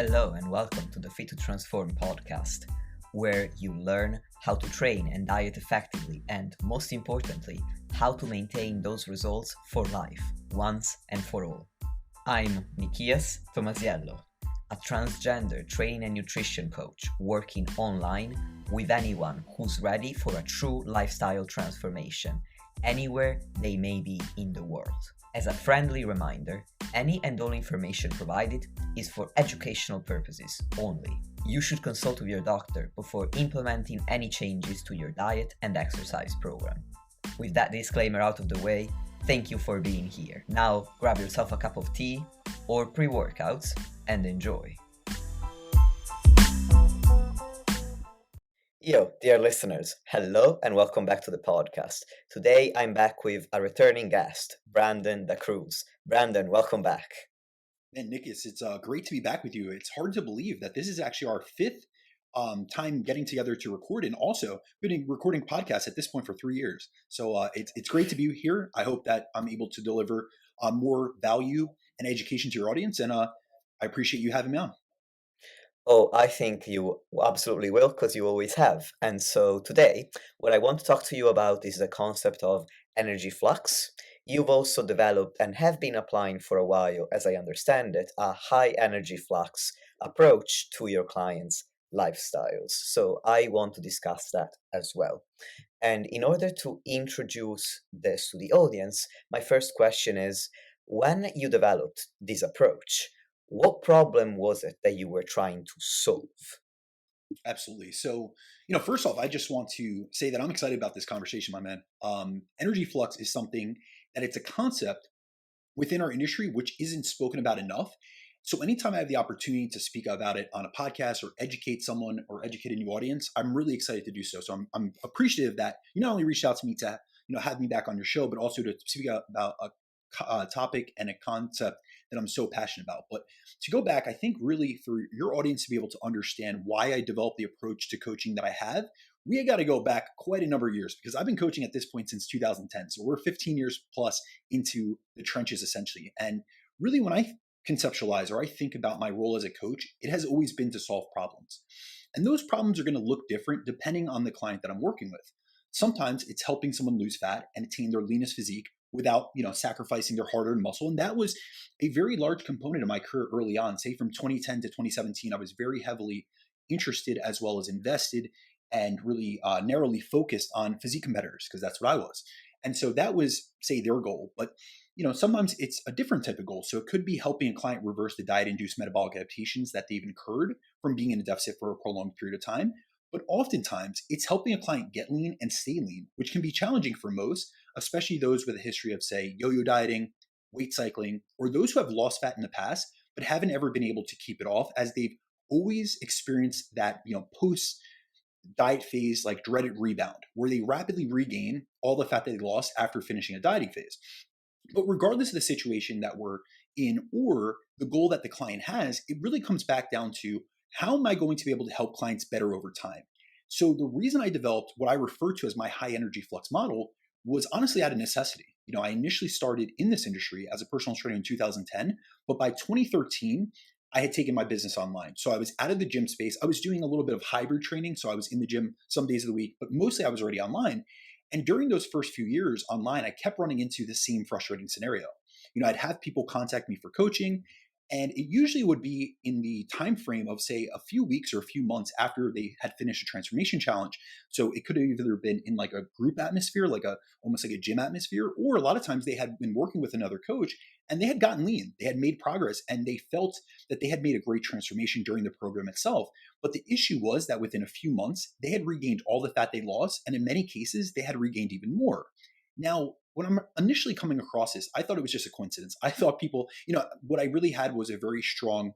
Hello and welcome to the Fit to Transform podcast, where you learn how to train and diet effectively and, most importantly, how to maintain those results for life, once and for all. I'm Nikias Tomasiello, a transgender training and nutrition coach working online with anyone who's ready for a true lifestyle transformation, anywhere they may be in the world. As a friendly reminder, any and all information provided is for educational purposes only. You should consult with your doctor before implementing any changes to your diet and exercise program. With that disclaimer out of the way, thank you for being here. Now grab yourself a cup of tea or pre-workouts and enjoy. Yo, dear listeners, hello and welcome back to the podcast. Today I'm back with a returning guest, Brandon DaCruz. Brandon, welcome back. Man, Nikias, it's great to be back with you. It's hard to believe that this is actually our fifth time getting together to record, and also been recording podcasts at this point for 3 years. So it's great to be here. I hope that I'm able to deliver more value and education to your audience, and I appreciate you having me on. Oh, I think you absolutely will, because you always have. And so today, what I want to talk to you about is the concept of energy flux. You've also developed and have been applying for a while, as I understand it, a high energy flux approach to your clients' lifestyles. So I want to discuss that as well. And in order to introduce this to the audience, my first question is, when you developed this approach, what problem was it that you were trying to solve? Absolutely. So, first off, I just want to say that I'm excited about this conversation, my man. Energy flux is something that it's a concept within our industry which isn't spoken about enough. So anytime I have the opportunity to speak about it on a podcast or educate someone or educate a new audience, I'm really excited to do so. So I'm appreciative that you not only reached out to me to have me back on your show, but also to speak about a topic and a concept that I'm so passionate about. But to go back, I think really for your audience to be able to understand why I developed the approach to coaching that I have, we got to go back quite a number of years, because I've been coaching at this point since 2010. So we're 15 years plus into the trenches essentially. And really when I conceptualize or I think about my role as a coach, it has always been to solve problems. And those problems are going to look different depending on the client that I'm working with. Sometimes it's helping someone lose fat and attain their leanest physique without sacrificing their hard-earned muscle. And that was a very large component of my career early on. Say from 2010 to 2017, I was very heavily interested as well as invested and really narrowly focused on physique competitors, because that's what I was. And so that was, say, their goal. But sometimes it's a different type of goal. So it could be helping a client reverse the diet-induced metabolic adaptations that they've incurred from being in a deficit for a prolonged period of time. But oftentimes, it's helping a client get lean and stay lean, which can be challenging for most, especially those with a history of, say, yo-yo dieting, weight cycling, or those who have lost fat in the past, but haven't ever been able to keep it off, as they've always experienced that, post-diet phase, like dreaded rebound, where they rapidly regain all the fat that they lost after finishing a dieting phase. But regardless of the situation that we're in or the goal that the client has, it really comes back down to, how am I going to be able to help clients better over time? So the reason I developed what I refer to as my high energy flux model was honestly out of necessity. I initially started in this industry as a personal trainer in 2010, but by 2013, I had taken my business online. So I was out of the gym space. I was doing a little bit of hybrid training. So I was in the gym some days of the week, but mostly I was already online. And during those first few years online, I kept running into the same frustrating scenario. I'd have people contact me for coaching, and it usually would be in the time frame of, say, a few weeks or a few months after they had finished a transformation challenge. So it could have either been in like a group atmosphere, almost like a gym atmosphere, or a lot of times they had been working with another coach and they had gotten lean, they had made progress, and they felt that they had made a great transformation during the program itself. But the issue was that within a few months, they had regained all the fat they lost, and in many cases, they had regained even more. Now, when I'm initially coming across this, I thought it was just a coincidence. I thought people, what I really had was a very strong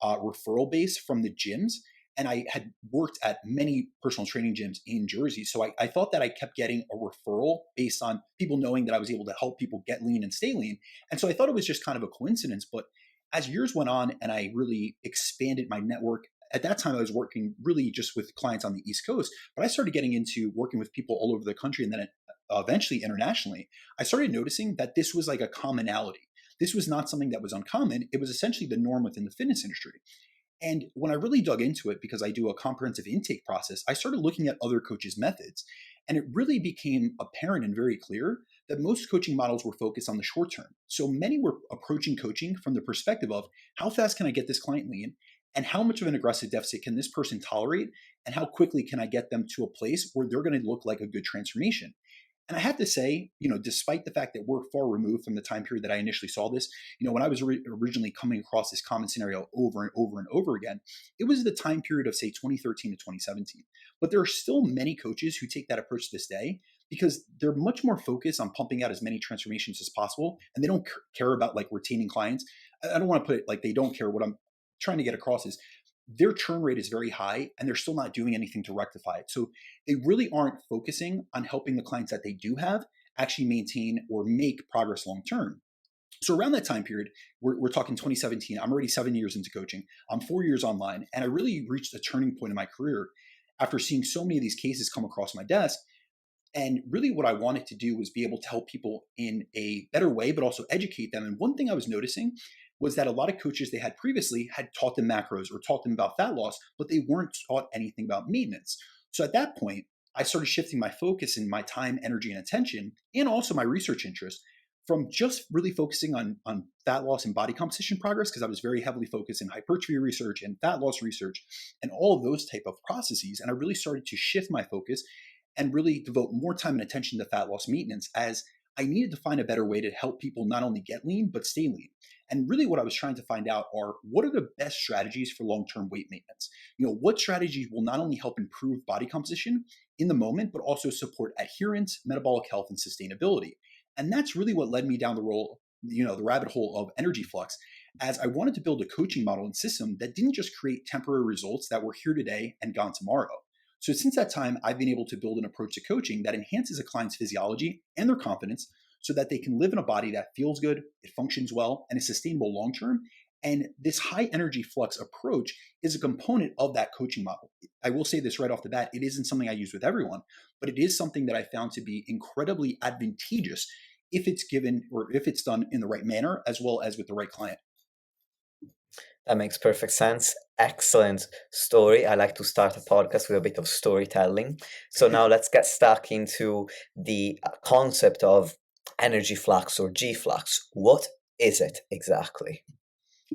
referral base from the gyms. And I had worked at many personal training gyms in Jersey. So I thought that I kept getting a referral based on people knowing that I was able to help people get lean and stay lean. And so I thought it was just kind of a coincidence. But as years went on and I really expanded my network, at that time I was working really just with clients on the East Coast, but I started getting into working with people all over the country, and then eventually internationally. I started noticing that this was like a commonality. This was not something that was uncommon. It was essentially the norm within the fitness industry. And when I really dug into it, because I do a comprehensive intake process, I started looking at other coaches' methods. And it really became apparent and very clear that most coaching models were focused on the short term. So many were approaching coaching from the perspective of how fast can I get this client lean? And how much of an aggressive deficit can this person tolerate? And how quickly can I get them to a place where they're going to look like a good transformation? And I have to say, despite the fact that we're far removed from the time period that I initially saw this, when I was originally coming across this common scenario over and over and over again, it was the time period of, say, 2013 to 2017. But there are still many coaches who take that approach to this day because they're much more focused on pumping out as many transformations as possible. And they don't care about like retaining clients. I don't want to put it like they don't care. What I'm trying to get across is their churn rate is very high and they're still not doing anything to rectify it. So they really aren't focusing on helping the clients that they do have actually maintain or make progress long term. So around that time period, we're talking 2017, I'm already 7 years into coaching. I'm 4 years online. And I really reached a turning point in my career after seeing so many of these cases come across my desk. And really what I wanted to do was be able to help people in a better way, but also educate them. And one thing I was noticing was that a lot of coaches they had previously had taught them macros or taught them about fat loss, but they weren't taught anything about maintenance. So at that point, I started shifting my focus and my time, energy, and attention, and also my research interest from just really focusing on fat loss and body composition progress, because I was very heavily focused in hypertrophy research and fat loss research and all of those type of processes. And I really started to shift my focus and really devote more time and attention to fat loss maintenance, as I needed to find a better way to help people not only get lean, but stay lean. And really what I was trying to find out are what are the best strategies for long-term weight maintenance? What strategies will not only help improve body composition in the moment, but also support adherence, metabolic health, and sustainability. And that's really what led me down the rabbit hole of energy flux, as I wanted to build a coaching model and system that didn't just create temporary results that were here today and gone tomorrow. So since that time, I've been able to build an approach to coaching that enhances a client's physiology and their confidence so that they can live in a body that feels good, it functions well, and is sustainable long-term. And this high energy flux approach is a component of that coaching model. I will say this right off the bat, it isn't something I use with everyone, but it is something that I found to be incredibly advantageous if it's given or if it's done in the right manner, as well as with the right client. That makes perfect sense. Excellent story. I like to start a podcast with a bit of storytelling. So now let's get stuck into the concept of energy flux or G flux. What is it exactly?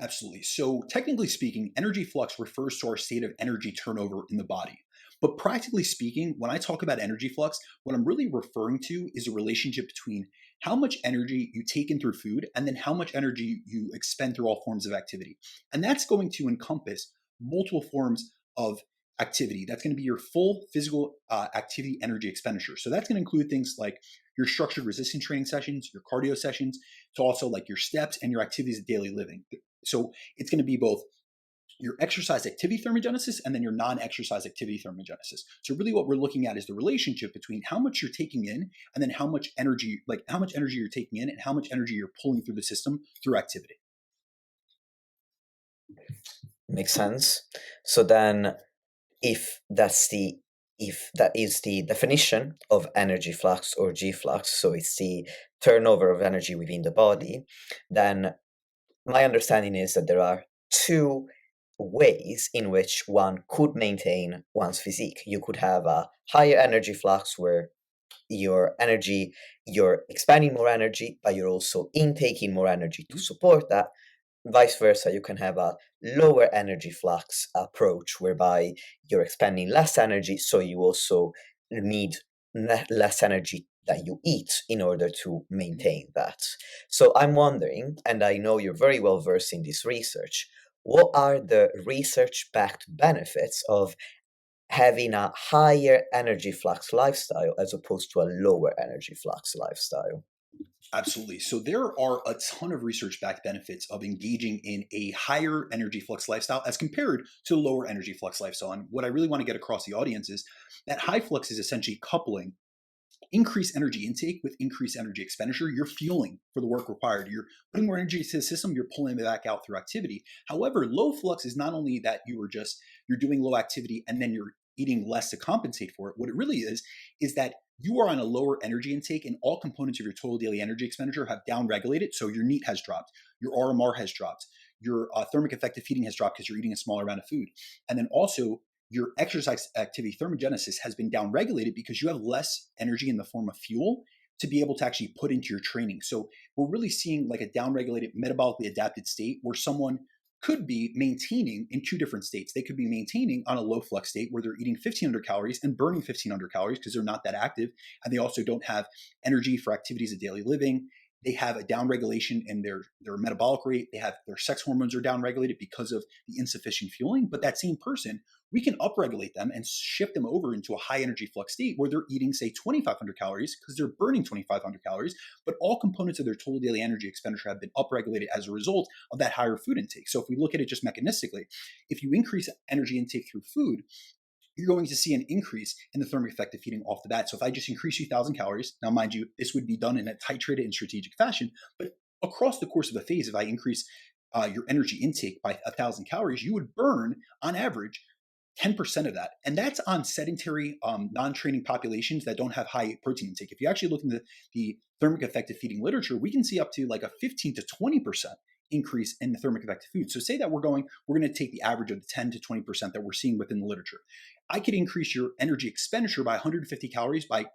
Absolutely. So technically speaking, energy flux refers to our state of energy turnover in the body. But practically speaking, when I talk about energy flux, what I'm really referring to is a relationship between how much energy you take in through food and then how much energy you expend through all forms of activity. And that's going to encompass multiple forms of activity. That's going to be your full physical activity energy expenditure. So that's going to include things like your structured resistance training sessions, your cardio sessions, to also like your steps and your activities of daily living. So it's going to be both your exercise activity thermogenesis and then your non-exercise activity thermogenesis. So really what we're looking at is the relationship between how much you're taking in and then how much energy you're taking in and how much energy you're pulling through the system through activity. Makes sense. So then if that is the definition of energy flux or G flux, so it's the turnover of energy within the body, then my understanding is that there are two ways in which one could maintain one's physique. You could have a higher energy flux where you're expanding more energy, but you're also intaking more energy to support that. Vice versa, you can have a lower energy flux approach whereby you're expending less energy, so you also need less energy that you eat in order to maintain that. So I'm wondering, and I know you're very well versed in this research, what are the research-backed benefits of having a higher energy flux lifestyle as opposed to a lower energy flux lifestyle? Absolutely. So there are a ton of research-backed benefits of engaging in a higher energy flux lifestyle as compared to a lower energy flux lifestyle. And what I really want to get across the audience is that high flux is essentially coupling increased energy intake with increased energy expenditure. You're fueling for the work required. You're putting more energy to the system. You're pulling it back out through activity. However, low flux is not only that you're doing low activity and then you're eating less to compensate for it. What it really is that you are on a lower energy intake and all components of your total daily energy expenditure have down regulated. So your NEAT has dropped, your RMR has dropped, your thermic effective feeding has dropped because you're eating a smaller amount of food. And then also your exercise activity thermogenesis has been downregulated because you have less energy in the form of fuel to be able to actually put into your training. So we're really seeing like a downregulated, metabolically adapted state where someone could be maintaining in two different states. They could be maintaining on a low flux state where they're eating 1,500 calories and burning 1,500 calories because they're not that active. And they also don't have energy for activities of daily living. They have a downregulation in their metabolic rate. They have their sex hormones are downregulated because of the insufficient fueling. But that same person, we can upregulate them and shift them over into a high energy flux state where they're eating, say, 2,500 calories because they're burning 2,500 calories, but all components of their total daily energy expenditure have been upregulated as a result of that higher food intake. So if we look at it just mechanistically, if you increase energy intake through food, you're going to see an increase in the thermic effective feeding off the bat. So if I just increase you 1,000 calories, now mind you, this would be done in a titrated and strategic fashion, but across the course of a phase, if I increase your energy intake by 1,000 calories, you would burn on average 10% of that. And that's on sedentary, non-training populations that don't have high protein intake. If you actually look into the thermic effective feeding literature, we can see up to like a 15 to 20% increase in the thermic effective food. So say that we're going to take the average of the 10 to 20% that we're seeing within the literature. I could increase your energy expenditure by 150 calories by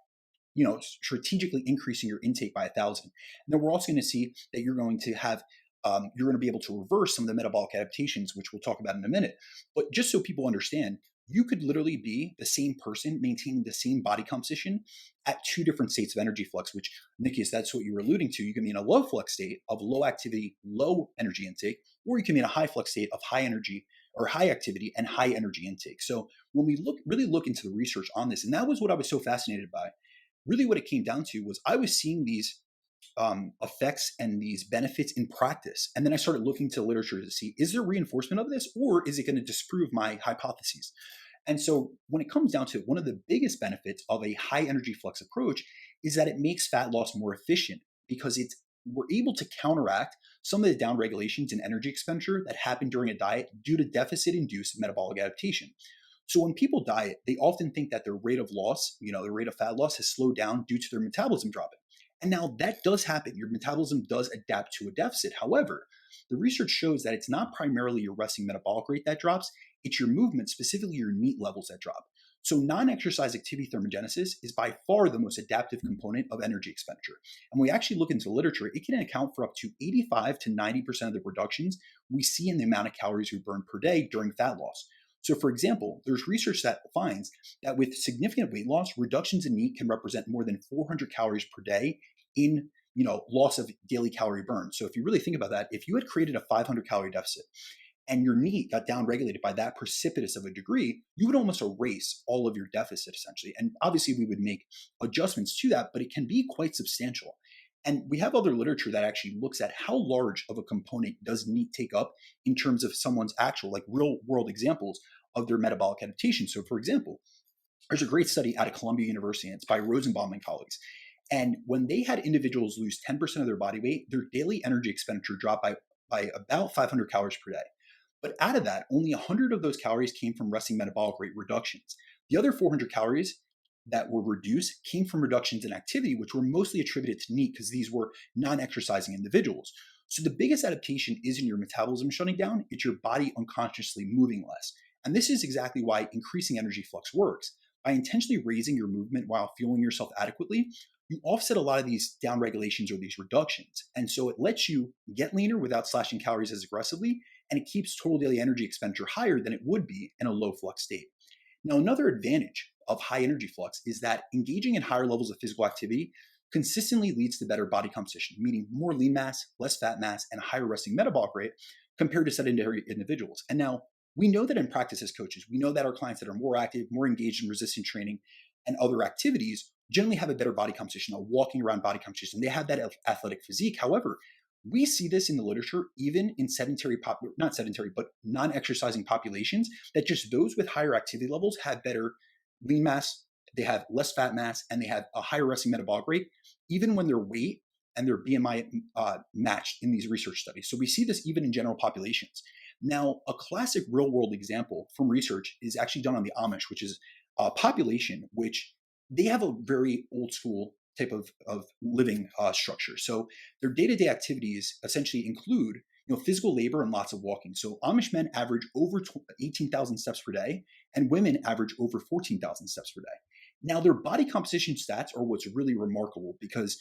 strategically increasing your intake by 1,000. And then we're also going to see that you're going to have you're going to be able to reverse some of the metabolic adaptations, which we'll talk about in a minute. But just so people understand, you could literally be the same person maintaining the same body composition at two different states of energy flux, which, Nikias, that's what you were alluding to. You can be in a low flux state of low activity, low energy intake, or you can be in a high flux state of high energy or high activity and high energy intake. So when we really look into the research on this, and that was what I was so fascinated by, really what it came down to was I was seeing these effects and these benefits in practice. And then I started looking to literature to see, is there reinforcement of this or is it going to disprove my hypotheses? And so when it comes down to it, one of the biggest benefits of a high energy flux approach is that it makes fat loss more efficient because we're able to counteract some of the downregulations in energy expenditure that happen during a diet due to deficit-induced metabolic adaptation. So when people diet, they often think that their rate of loss, their rate of fat loss has slowed down due to their metabolism dropping. And now that does happen. Your metabolism does adapt to a deficit. However, the research shows that it's not primarily your resting metabolic rate that drops, it's your movement, specifically your NEAT levels that drop. So non-exercise activity thermogenesis is by far the most adaptive component of energy expenditure. And when we actually look into the literature, it can account for up to 85 to 90% of the reductions we see in the amount of calories we burn per day during fat loss. So for example, there's research that finds that with significant weight loss, reductions in NEAT can represent more than 400 calories per day in loss of daily calorie burn. So if you really think about that, if you had created a 500 calorie deficit and your NEAT got downregulated by that precipitous of a degree, you would almost erase all of your deficit essentially. And obviously we would make adjustments to that, but it can be quite substantial. And we have other literature that actually looks at how large of a component does NEAT take up in terms of someone's actual, like real world examples of their metabolic adaptation. So for example, there's a great study out of Columbia University, and it's by Rosenbaum and colleagues. And when they had individuals lose 10% of their body weight, their daily energy expenditure dropped by about 500 calories per day. But out of that, only 100 of those calories came from resting metabolic rate reductions. The other 400 calories that were reduced came from reductions in activity, which were mostly attributed to NEAT because these were non-exercising individuals. So the biggest adaptation isn't your metabolism shutting down, it's your body unconsciously moving less. And this is exactly why increasing energy flux works. By intentionally raising your movement while fueling yourself adequately, you offset a lot of these downregulations or these reductions. And so it lets you get leaner without slashing calories as aggressively, and it keeps total daily energy expenditure higher than it would be in a low flux state. Now, another advantage of high energy flux is that engaging in higher levels of physical activity consistently leads to better body composition, meaning more lean mass, less fat mass, and a higher resting metabolic rate compared to sedentary individuals. And now, we know that in practice as coaches, we know that our clients that are more active, more engaged in resistance training and other activities generally have a better body composition, a walking around body composition. They have that athletic physique. However, we see this in the literature, even in but non-exercising populations, that just those with higher activity levels have better lean mass, they have less fat mass, and they have a higher resting metabolic rate, even when their weight and their BMI matched in these research studies. So we see this even in general populations. Now, a classic real-world example from research is actually done on the Amish, which is a population which they have a very old school type of living structure. So their day-to-day activities essentially include, physical labor and lots of walking. So Amish men average over 18,000 steps per day, and women average over 14,000 steps per day. Now, their body composition stats are what's really remarkable because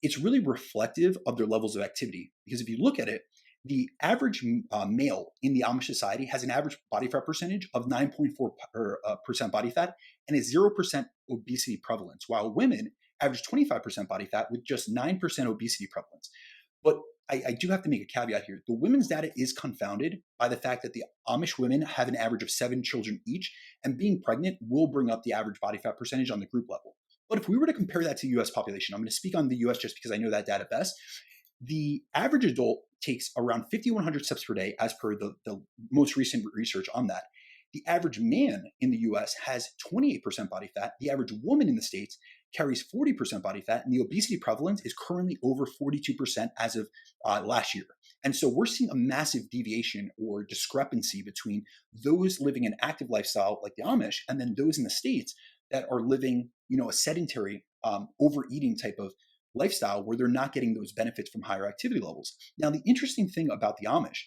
it's really reflective of their levels of activity. Because if you look at it, the average male in the Amish society has an average body fat percentage of 9.4% body fat and a 0% obesity prevalence, while women average 25% body fat with just 9% obesity prevalence. But I do have to make a caveat here. The women's data is confounded by the fact that the Amish women have an average of 7 children each, and being pregnant will bring up the average body fat percentage on the group level. But if we were to compare that to the US population, I'm going to speak on the US just because I know that data best. The average adult takes around 5,100 steps per day as per the most recent research on that. The average man in the US has 28% body fat. The average woman in the States carries 40% body fat, and the obesity prevalence is currently over 42% as of last year. And so we're seeing a massive deviation or discrepancy between those living an active lifestyle like the Amish and then those in the States that are living, a sedentary, overeating type of lifestyle where they're not getting those benefits from higher activity levels. Now, the interesting thing about the Amish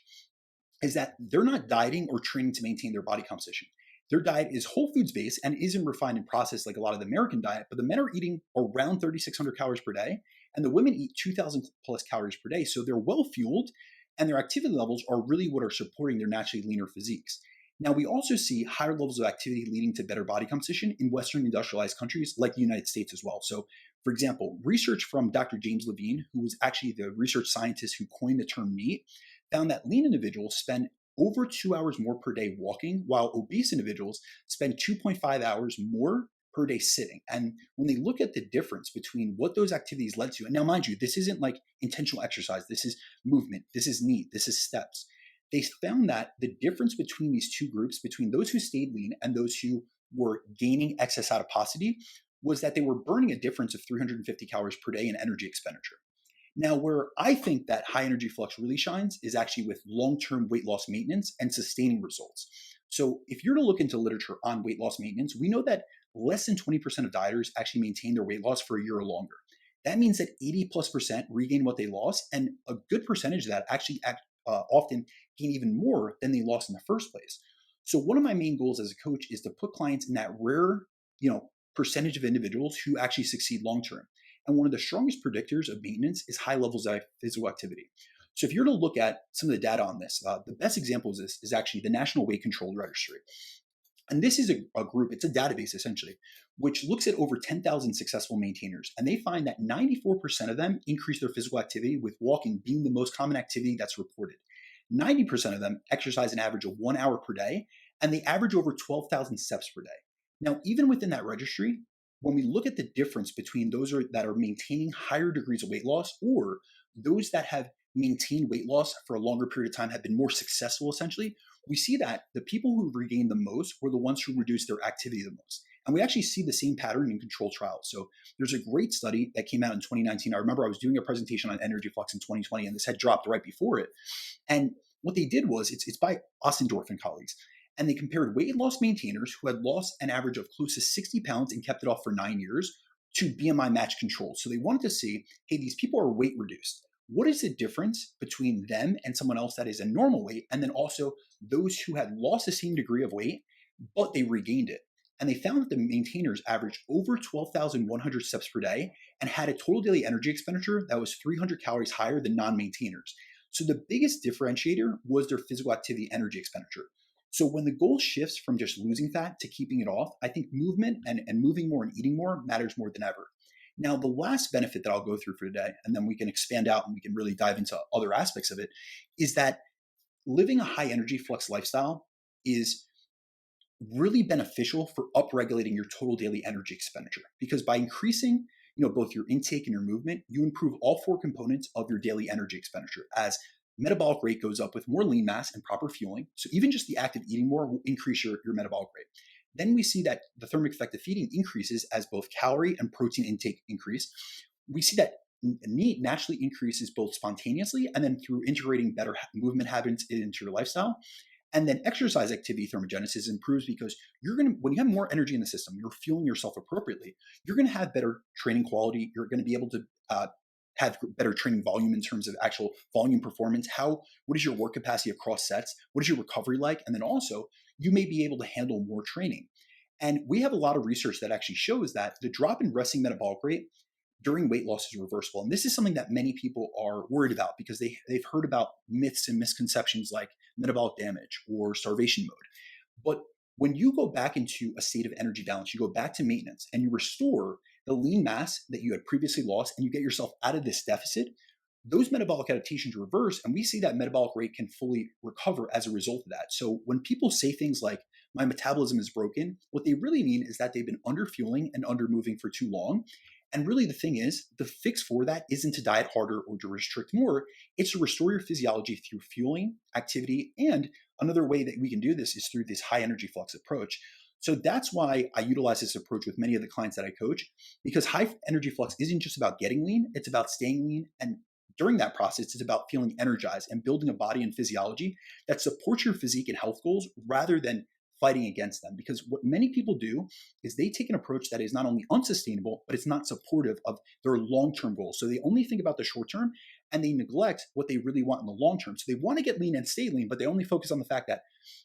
is that they're not dieting or training to maintain their body composition. Their diet is whole foods based and isn't refined and processed like a lot of the American diet, but the men are eating around 3,600 calories per day, and the women eat 2,000 plus calories per day. So they're well fueled, and their activity levels are really what are supporting their naturally leaner physiques. Now, we also see higher levels of activity leading to better body composition in Western industrialized countries like the United States as well. So, for example, research from Dr. James Levine, who was actually the research scientist who coined the term NEAT, found that lean individuals spend over 2 hours more per day walking, while obese individuals spend 2.5 hours more per day sitting. And when they look at the difference between what those activities led to, and now mind you, this isn't like intentional exercise, this is movement, this is NEAT, this is steps. They found that the difference between these two groups, between those who stayed lean and those who were gaining excess adiposity, was that they were burning a difference of 350 calories per day in energy expenditure. Now, where I think that high energy flux really shines is actually with long-term weight loss maintenance and sustaining results. So if you're to look into literature on weight loss maintenance, we know that less than 20% of dieters actually maintain their weight loss for a year or longer. That means that 80+% regain what they lost, and a good percentage of that actually often gain even more than they lost in the first place. So one of my main goals as a coach is to put clients in that rare, percentage of individuals who actually succeed long-term. And one of the strongest predictors of maintenance is high levels of physical activity. So if you're to look at some of the data on this, the best example of this is actually the National Weight Control Registry. And this is a group, it's a database essentially, which looks at over 10,000 successful maintainers. And they find that 94% of them increase their physical activity, with walking being the most common activity that's reported. 90% of them exercise an average of 1 hour per day, and they average over 12,000 steps per day. Now, even within that registry, when we look at the difference between those that are maintaining higher degrees of weight loss or those that have maintained weight loss for a longer period of time, have been more successful essentially, we see that the people who regained the most were the ones who reduced their activity the most. And we actually see the same pattern in controlled trials. So there's a great study that came out in 2019. I remember I was doing a presentation on energy flux in 2020, and this had dropped right before it. And what they did was, it's by Ossendorf and colleagues, and they compared weight loss maintainers who had lost an average of close to 60 pounds and kept it off for 9 years to BMI match controls. So they wanted to see, hey, these people are weight reduced. What is the difference between them and someone else that is a normal weight? And then also those who had lost the same degree of weight, but they regained it. And they found that the maintainers averaged over 12,100 steps per day and had a total daily energy expenditure that was 300 calories higher than non-maintainers. So the biggest differentiator was their physical activity energy expenditure. So when the goal shifts from just losing fat to keeping it off, I think movement and moving more and eating more matters more than ever. Now, the last benefit that I'll go through for today, and then we can expand out and we can really dive into other aspects of it, is that living a high energy flux lifestyle is really beneficial for upregulating your total daily energy expenditure. Because by increasing both your intake and your movement, you improve all 4 components of your daily energy expenditure, as metabolic rate goes up with more lean mass and proper fueling. So even just the act of eating more will increase your metabolic rate. Then we see that the thermic effect of feeding increases as both calorie and protein intake increase. We see that NEAT naturally increases both spontaneously and then through integrating better movement habits into your lifestyle. And then exercise activity thermogenesis improves because when you have more energy in the system, you're fueling yourself appropriately, you're going to have better training quality. You're going to be able to have better training volume in terms of actual volume performance. What is your work capacity across sets? What is your recovery like? And then also, you may be able to handle more training. And we have a lot of research that actually shows that the drop in resting metabolic rate during weight loss is reversible. And this is something that many people are worried about because they've heard about myths and misconceptions like metabolic damage or starvation mode. But when you go back into a state of energy balance, you go back to maintenance and you restore the lean mass that you had previously lost and you get yourself out of this deficit, those metabolic adaptations reverse, and we see that metabolic rate can fully recover as a result of that. So when people say things like, my metabolism is broken, what they really mean is that they've been under fueling and under moving for too long. And really the thing is, the fix for that isn't to diet harder or to restrict more, it's to restore your physiology through fueling, activity, and another way that we can do this is through this high energy flux approach. So that's why I utilize this approach with many of the clients that I coach, because high energy flux isn't just about getting lean, it's about staying lean. And during that process, it's about feeling energized and building a body and physiology that supports your physique and health goals rather than fighting against them. Because what many people do is they take an approach that is not only unsustainable, but it's not supportive of their long-term goals. So they only think about the short term and they neglect what they really want in the long term. So they want to get lean and stay lean, but they only focus on the fact that,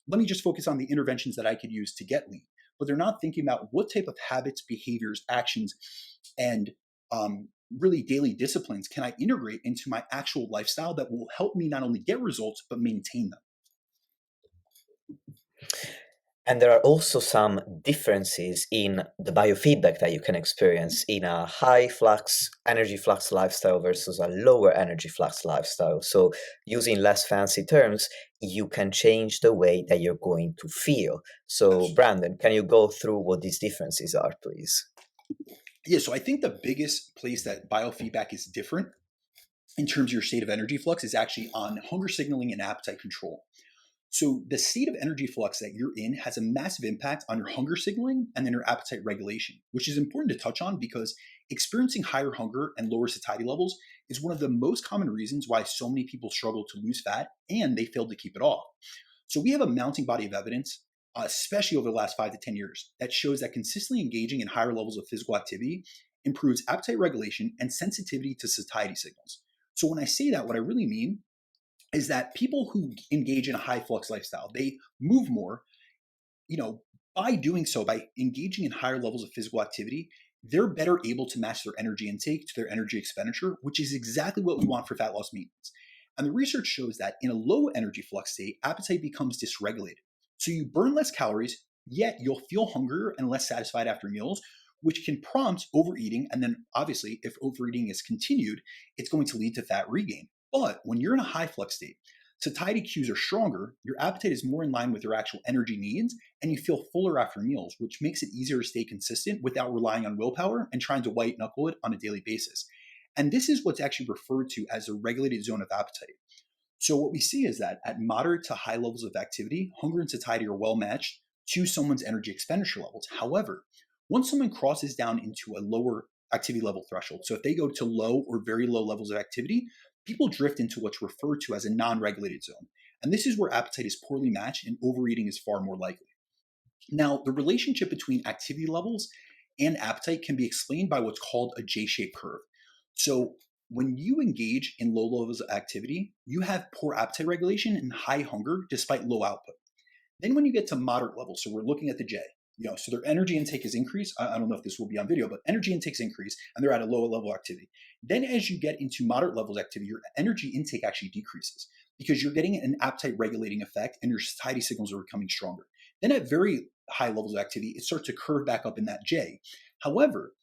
let me just focus on the interventions that I could use to get lean. But they're not thinking about what type of habits, behaviors, actions, and really daily disciplines can I integrate into my actual lifestyle that will help me not only get results, but maintain them. And there are also some differences in the biofeedback that you can experience in a high flux, energy flux lifestyle versus a lower energy flux lifestyle. So using less fancy terms, you can change the way that you're going to feel. So Brandon, can you go through what these differences are, please? Yeah, so I think the biggest place that biofeedback is different in terms of your state of energy flux is actually on hunger signaling and appetite control. So the state of energy flux that you're in has a massive impact on your hunger signaling and then your appetite regulation, which is important to touch on because experiencing higher hunger and lower satiety levels is one of the most common reasons why so many people struggle to lose fat and they fail to keep it off. So we have a mounting body of evidence, especially over the last 5 to 10 years, that shows that consistently engaging in higher levels of physical activity improves appetite regulation and sensitivity to satiety signals. So when I say that, what I really mean is that people who engage in a high flux lifestyle, they move more, by doing so, by engaging in higher levels of physical activity, they're better able to match their energy intake to their energy expenditure, which is exactly what we want for fat loss maintenance. And the research shows that in a low energy flux state, appetite becomes dysregulated. So you burn less calories, yet you'll feel hungrier and less satisfied after meals, which can prompt overeating. And then obviously, if overeating is continued, it's going to lead to fat regain. But when you're in a high flux state, satiety cues are stronger, your appetite is more in line with your actual energy needs, and you feel fuller after meals, which makes it easier to stay consistent without relying on willpower and trying to white knuckle it on a daily basis. And this is what's actually referred to as a regulated zone of appetite. So what we see is that at moderate to high levels of activity, hunger and satiety are well matched to someone's energy expenditure levels. However, once someone crosses down into a lower activity level threshold, so if they go to low or very low levels of activity, people drift into what's referred to as a non-regulated zone. And this is where appetite is poorly matched and overeating is far more likely. Now, the relationship between activity levels and appetite can be explained by what's called a J-shaped curve. So when you engage in low levels of activity, you have poor appetite regulation and high hunger despite low output. Then when you get to moderate levels, so we're looking at the J, so their energy intake is increased. I don't know if this will be on video, but energy intake's increased and they're at a lower level of activity. Then as you get into moderate levels of activity, your energy intake actually decreases because you're getting an appetite regulating effect and your satiety signals are becoming stronger. Then at very high levels of activity, it starts to curve back up in that J. However,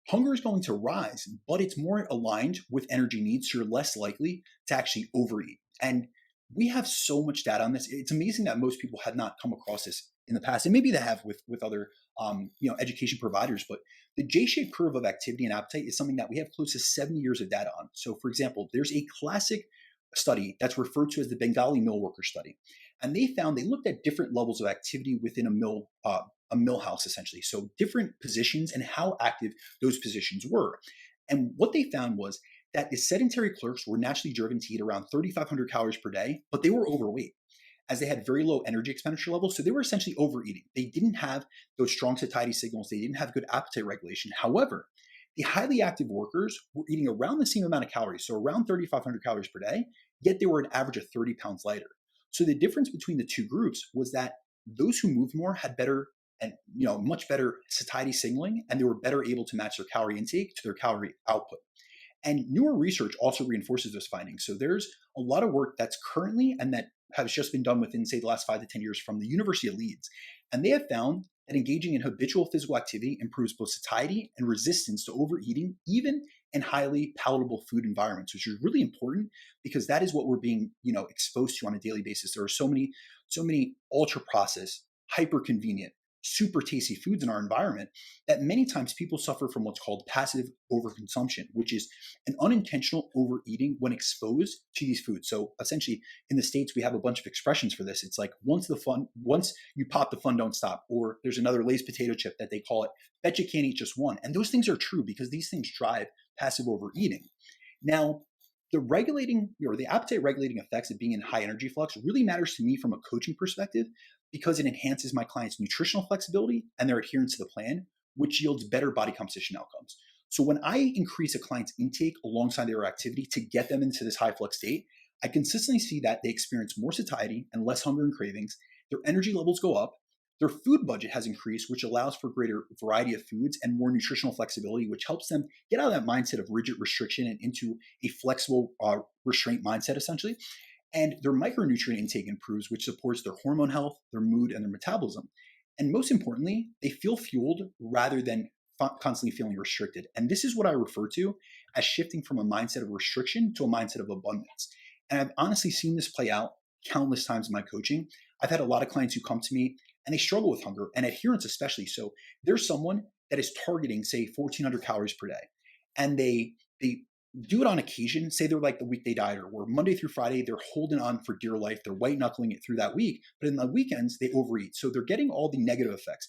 hunger is going to rise, but it's more aligned with energy needs, so you're less likely to actually overeat. And we have so much data on this. It's amazing that most people have not come across this in the past, and maybe they have with other education providers. But the J-shaped curve of activity and appetite is something that we have close to 70 years of data on. So, for example, there's a classic study that's referred to as the Bengali mill worker study, and they looked at different levels of activity within a mill house, essentially. So different positions and how active those positions were. And what they found was that the sedentary clerks were naturally driven to eat around 3,500 calories per day, but they were overweight as they had very low energy expenditure levels. So they were essentially overeating. They didn't have those strong satiety signals. They didn't have good appetite regulation. However, The highly active workers were eating around the same amount of calories, so around 3,500 calories per day, yet they were an average of 30 pounds lighter. So the difference between the two groups was that those who moved more had better and much better satiety signaling, and they were better able to match their calorie intake to their calorie output. And newer research also reinforces those findings. So there's a lot of work that's currently and that has just been done within, say, the last 5 to 10 years from the University of Leeds. And they have found that engaging in habitual physical activity improves both satiety and resistance to overeating, even in highly palatable food environments, which is really important because that is what we're being, exposed to on a daily basis. There are so many ultra processed, hyper convenient, super tasty foods in our environment that many times people suffer from what's called passive overconsumption, which is an unintentional overeating when exposed to these foods. So essentially in the States, we have a bunch of expressions for this. It's like once you pop, the fun don't stop. Or there's another Lay's potato chip that they call it, bet you can't eat just one. And those things are true because these things drive passive overeating. Now, the appetite regulating effects of being in high energy flux really matters to me from a coaching perspective because it enhances my clients' nutritional flexibility and their adherence to the plan, which yields better body composition outcomes. So when I increase a client's intake alongside their activity to get them into this high flux state, I consistently see that they experience more satiety and less hunger and cravings. Their energy levels go up. Their food budget has increased, which allows for greater variety of foods and more nutritional flexibility, which helps them get out of that mindset of rigid restriction and into a flexible restraint mindset, essentially. And their micronutrient intake improves, which supports their hormone health, their mood, and their metabolism. And most importantly, they feel fueled rather than constantly feeling restricted. And this is what I refer to as shifting from a mindset of restriction to a mindset of abundance. And I've honestly seen this play out countless times in my coaching. I've had a lot of clients who come to me and they struggle with hunger and adherence, especially. So there's someone that is targeting, say, 1,400 calories per day, and they do it on occasion. Say they're like the weekday dieter, where Monday through Friday they're holding on for dear life. They're white knuckling it through that week, but in the weekends they overeat. So they're getting all the negative effects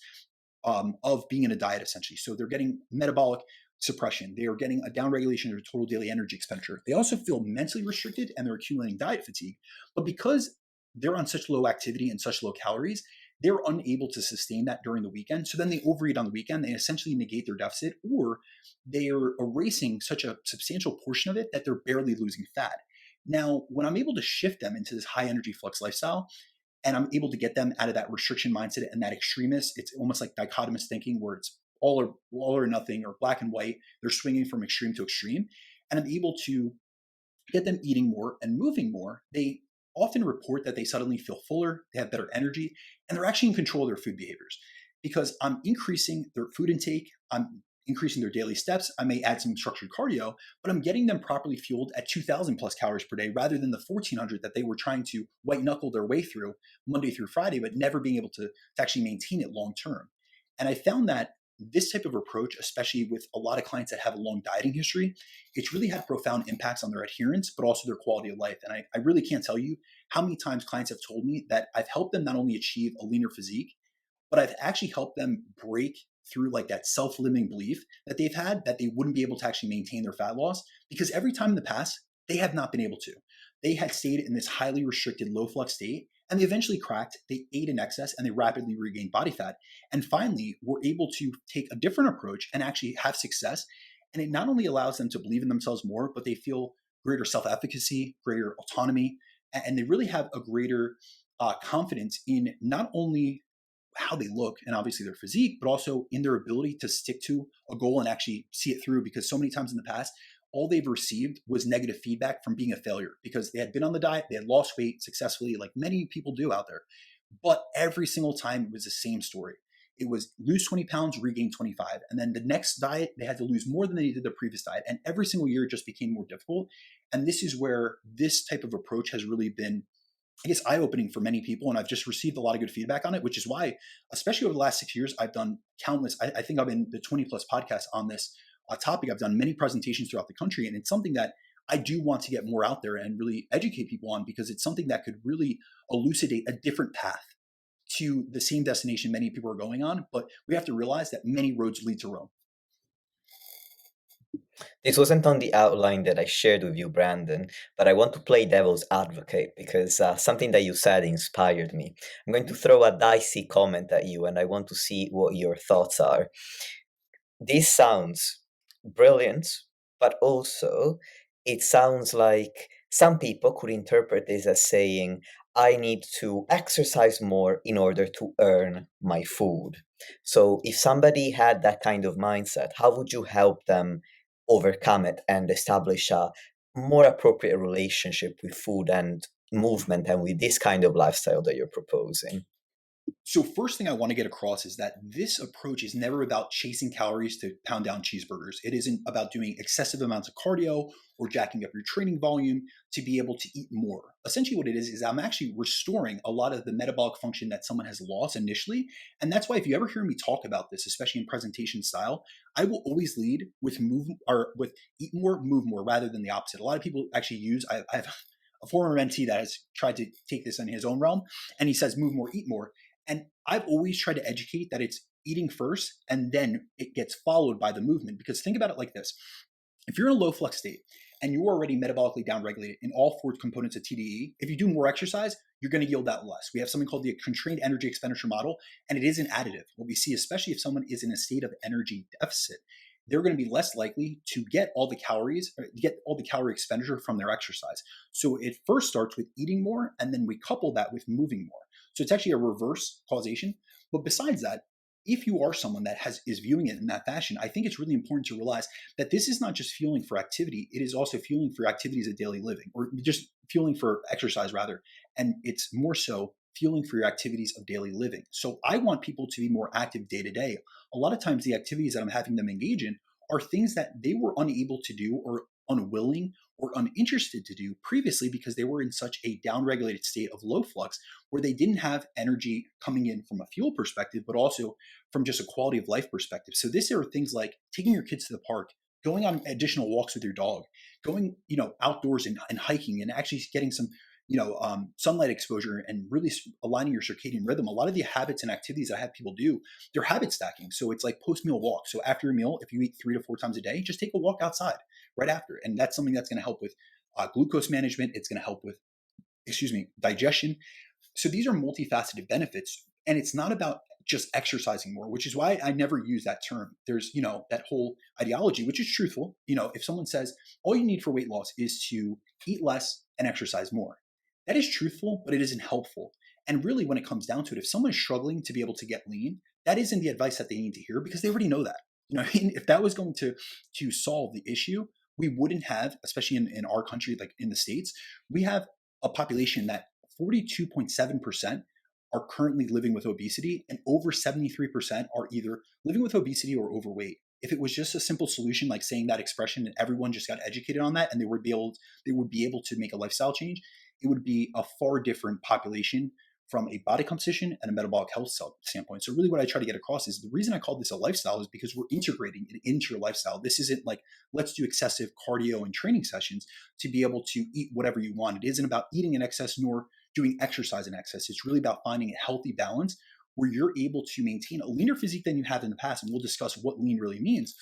of being in a diet, essentially. So they're getting metabolic suppression. They are getting a downregulation of their total daily energy expenditure. They also feel mentally restricted and they're accumulating diet fatigue. But because they're on such low activity and such low calories, they're unable to sustain that during the weekend. So then they overeat on the weekend. They essentially negate their deficit, or they are erasing such a substantial portion of it that they're barely losing fat. Now, when I'm able to shift them into this high energy flux lifestyle, and I'm able to get them out of that restriction mindset and that extremist, it's almost like dichotomous thinking where it's all or nothing or black and white. They're swinging from extreme to extreme. And I'm able to get them eating more and moving more. They often report that they suddenly feel fuller, they have better energy, and they're actually in control of their food behaviors because I'm increasing their food intake, I'm increasing their daily steps, I may add some structured cardio, but I'm getting them properly fueled at 2,000 plus calories per day rather than the 1,400 that they were trying to white knuckle their way through Monday through Friday, but never being able to actually maintain it long term. And I found that this type of approach, especially with a lot of clients that have a long dieting history, it's really had profound impacts on their adherence, but also their quality of life. And I really can't tell you how many times clients have told me that I've helped them not only achieve a leaner physique, but I've actually helped them break through like that self-limiting belief that they've had that they wouldn't be able to actually maintain their fat loss, because every time in the past, they have not been able to. They had stayed in this highly restricted low flux state and they eventually cracked, they ate in excess and they rapidly regained body fat. And finally, were able to take a different approach and actually have success. And it not only allows them to believe in themselves more, but they feel greater self-efficacy, greater autonomy, and they really have a greater confidence in not only how they look and obviously their physique, but also in their ability to stick to a goal and actually see it through. Because so many times in the past, all they've received was negative feedback from being a failure because they had been on the diet, they had lost weight successfully, like many people do out there. But every single time it was the same story. It was lose 20 pounds, regain 25. And then the next diet, they had to lose more than they did the previous diet. And every single year it just became more difficult. And this is where this type of approach has really been, I guess, eye-opening for many people. And I've just received a lot of good feedback on it, which is why, especially over the last 6 years, I've done countless, I think I've been the 20 plus podcasts on this topic. I've done many presentations throughout the country. And it's something that I do want to get more out there and really educate people on, because it's something that could really elucidate a different path to the same destination many people are going on. But we have to realize that many roads lead to Rome. This wasn't on the outline that I shared with you, Brandon, but I want to play devil's advocate because something that you said inspired me. I'm going to throw a dicey comment at you and I want to see what your thoughts are. This sounds brilliant, but also it sounds like some people could interpret this as saying, I need to exercise more in order to earn my food. So if somebody had that kind of mindset, how would you help them overcome it and establish a more appropriate relationship with food and movement and with this kind of lifestyle that you're proposing? So first thing I want to get across is that this approach is never about chasing calories to pound down cheeseburgers. It isn't about doing excessive amounts of cardio or jacking up your training volume to be able to eat more. Essentially what it is I'm actually restoring a lot of the metabolic function that someone has lost initially. And that's why if you ever hear me talk about this, especially in presentation style, I will always lead with move or with eat more, move more rather than the opposite. A lot of people actually I have a former mentee that has tried to take this in his own realm, and he says move more, eat more. And I've always tried to educate that it's eating first and then it gets followed by the movement. Because think about it like this. If you're in a low flux state and you're already metabolically downregulated in all four components of TDE, if you do more exercise, you're going to yield that less. We have something called the constrained energy expenditure model, and it is an additive. What we see, especially if someone is in a state of energy deficit, they're going to be less likely to get all the calories, or get all the calorie expenditure from their exercise. So it first starts with eating more, and then we couple that with moving more. So it's actually a reverse causation. But besides that, if you are someone that is viewing it in that fashion, I think it's really important to realize that this is not just fueling for activity, it is also fueling for activities of daily living, or just fueling for exercise rather. And it's more so fueling for your activities of daily living. So I want people to be more active day to day. A lot of times the activities that I'm having them engage in are things that they were unable to do or unwilling or uninterested to do previously because they were in such a downregulated state of low flux where they didn't have energy coming in from a fuel perspective, but also from just a quality of life perspective. So this are things like taking your kids to the park, going on additional walks with your dog, going, outdoors and hiking and actually getting some, sunlight exposure and really aligning your circadian rhythm. A lot of the habits and activities I have people do, they're habit stacking. So it's like post-meal walk. So after your meal, if you eat 3 to 4 times a day, just take a walk outside right after. And that's something that's going to help with glucose management. It's going to help with, digestion. So these are multifaceted benefits. And it's not about just exercising more, which is why I never use that term. There's, that whole ideology, which is truthful. If someone says all you need for weight loss is to eat less and exercise more, that is truthful, but it isn't helpful. And really, when it comes down to it, if someone is struggling to be able to get lean, that isn't the advice that they need to hear because they already know that. If that was going to solve the issue, we wouldn't have, especially in our country, like in the States, we have a population that 42.7% are currently living with obesity, and over 73% are either living with obesity or overweight. If it was just a simple solution like saying that expression and everyone just got educated on that and they would be able to make a lifestyle change, it would be a far different population from a body composition and a metabolic health standpoint. So really what I try to get across is the reason I call this a lifestyle is because we're integrating it into your lifestyle. This isn't like, let's do excessive cardio and training sessions to be able to eat whatever you want. It isn't about eating in excess nor doing exercise in excess. It's really about finding a healthy balance where you're able to maintain a leaner physique than you have in the past. And we'll discuss what lean really means.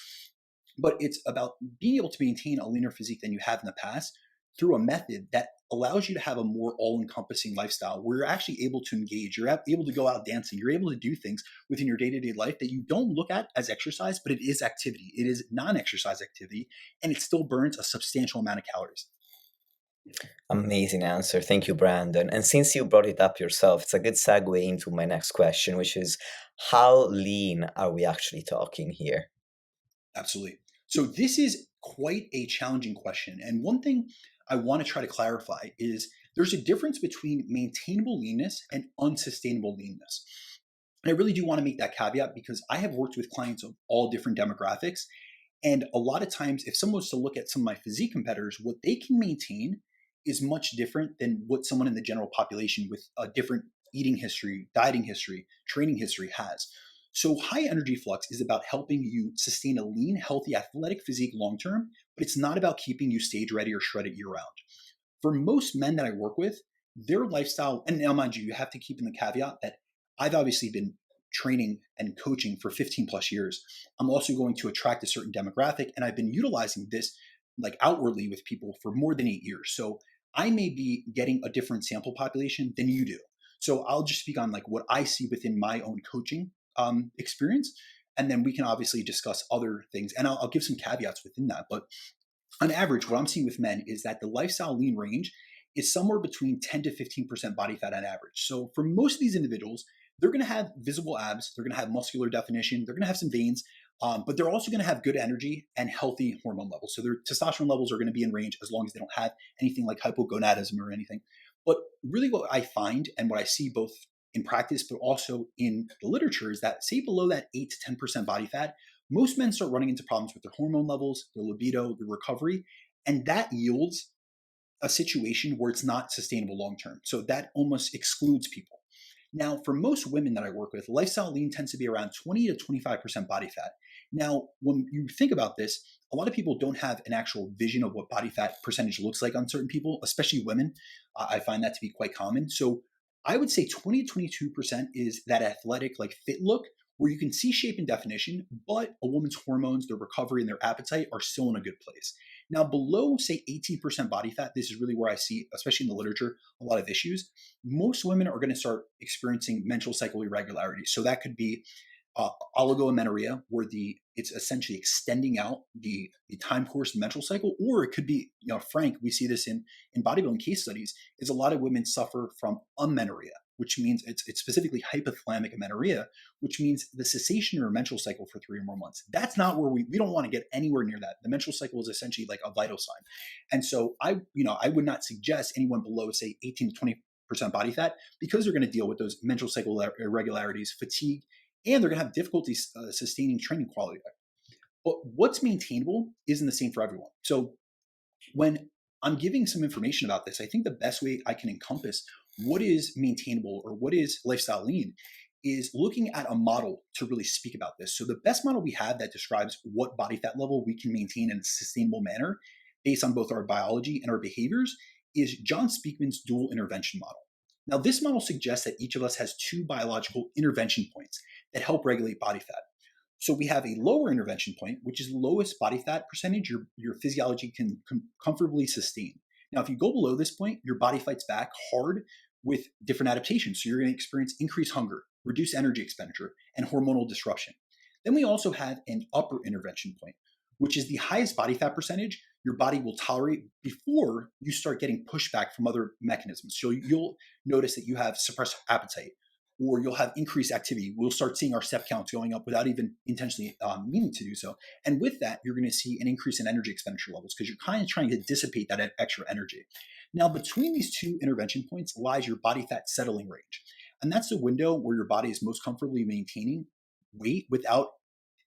But it's about being able to maintain a leaner physique than you have in the past through a method that allows you to have a more all-encompassing lifestyle where you're actually able to engage, you're able to go out dancing, you're able to do things within your day-to-day life that you don't look at as exercise, but it is activity. It is non-exercise activity, and it still burns a substantial amount of calories. Amazing answer. Thank you, Brandon. And since you brought it up yourself, it's a good segue into my next question, which is how lean are we actually talking here? Absolutely. So this is quite a challenging question. And one thing I want to try to clarify is there's a difference between maintainable leanness and unsustainable leanness. And I really do want to make that caveat because I have worked with clients of all different demographics. And a lot of times, if someone was to look at some of my physique competitors, what they can maintain is much different than what someone in the general population with a different eating history, dieting history, training history has. So high energy flux is about helping you sustain a lean, healthy, athletic physique long term, but it's not about keeping you stage ready or shredded year round. For most men that I work with, their lifestyle, and now mind you, you have to keep in the caveat that I've obviously been training and coaching for 15 plus years. I'm also going to attract a certain demographic, and I've been utilizing this like outwardly with people for more than 8 years. So I may be getting a different sample population than you do. So I'll just speak on like what I see within my own coaching experience. And then we can obviously discuss other things. And I'll give some caveats within that. But on average, what I'm seeing with men is that the lifestyle lean range is somewhere between 10 to 15% body fat on average. So for most of these individuals, they're going to have visible abs, they're going to have muscular definition, they're going to have some veins, but they're also going to have good energy and healthy hormone levels. So their testosterone levels are going to be in range as long as they don't have anything like hypogonadism or anything. But really what I find and what I see both in practice, but also in the literature is that say below that 8 to 10% body fat, most men start running into problems with their hormone levels, their libido, their recovery, and that yields a situation where it's not sustainable long term. So that almost excludes people. Now, for most women that I work with, lifestyle lean tends to be around 20 to 25% body fat. Now, when you think about this, a lot of people don't have an actual vision of what body fat percentage looks like on certain people, especially women. I find that to be quite common. So I would say 20 to 22% is that athletic, like fit look, where you can see shape and definition, but a woman's hormones, their recovery, and their appetite are still in a good place. Now, below, say, 18% body fat, this is really where I see, especially in the literature, a lot of issues. Most women are going to start experiencing menstrual cycle irregularities. So that could be oligoamenorrhea, where it's essentially extending out the time course of the menstrual cycle, or it could be, frank, we see this in bodybuilding case studies, is a lot of women suffer from amenorrhea, which means it's specifically hypothalamic amenorrhea, which means the cessation of your menstrual cycle for 3 or more months. That's not where we don't want to get anywhere near that. The menstrual cycle is essentially like a vital sign. And so I would not suggest anyone below, say, 18 to 20% body fat, because they're going to deal with those menstrual cycle irregularities, fatigue, and they're going to have difficulty sustaining training quality. But what's maintainable isn't the same for everyone. So when I'm giving some information about this, I think the best way I can encompass what is maintainable or what is lifestyle lean is looking at a model to really speak about this. So the best model we have that describes what body fat level we can maintain in a sustainable manner based on both our biology and our behaviors is John Speakman's dual intervention model. Now, this model suggests that each of us has 2 biological intervention points that help regulate body fat. So we have a lower intervention point, which is the lowest body fat percentage your physiology can comfortably sustain. Now, if you go below this point, your body fights back hard with different adaptations. So you're going to experience increased hunger, reduced energy expenditure, and hormonal disruption. Then we also have an upper intervention point, which is the highest body fat percentage your body will tolerate before you start getting pushback from other mechanisms. So you'll notice that you have suppressed appetite, or you'll have increased activity. We'll start seeing our step counts going up without even intentionally meaning to do so. And with that, you're going to see an increase in energy expenditure levels because you're kind of trying to dissipate that extra energy. Now, between these 2 intervention points lies your body fat settling range. And that's the window where your body is most comfortably maintaining weight without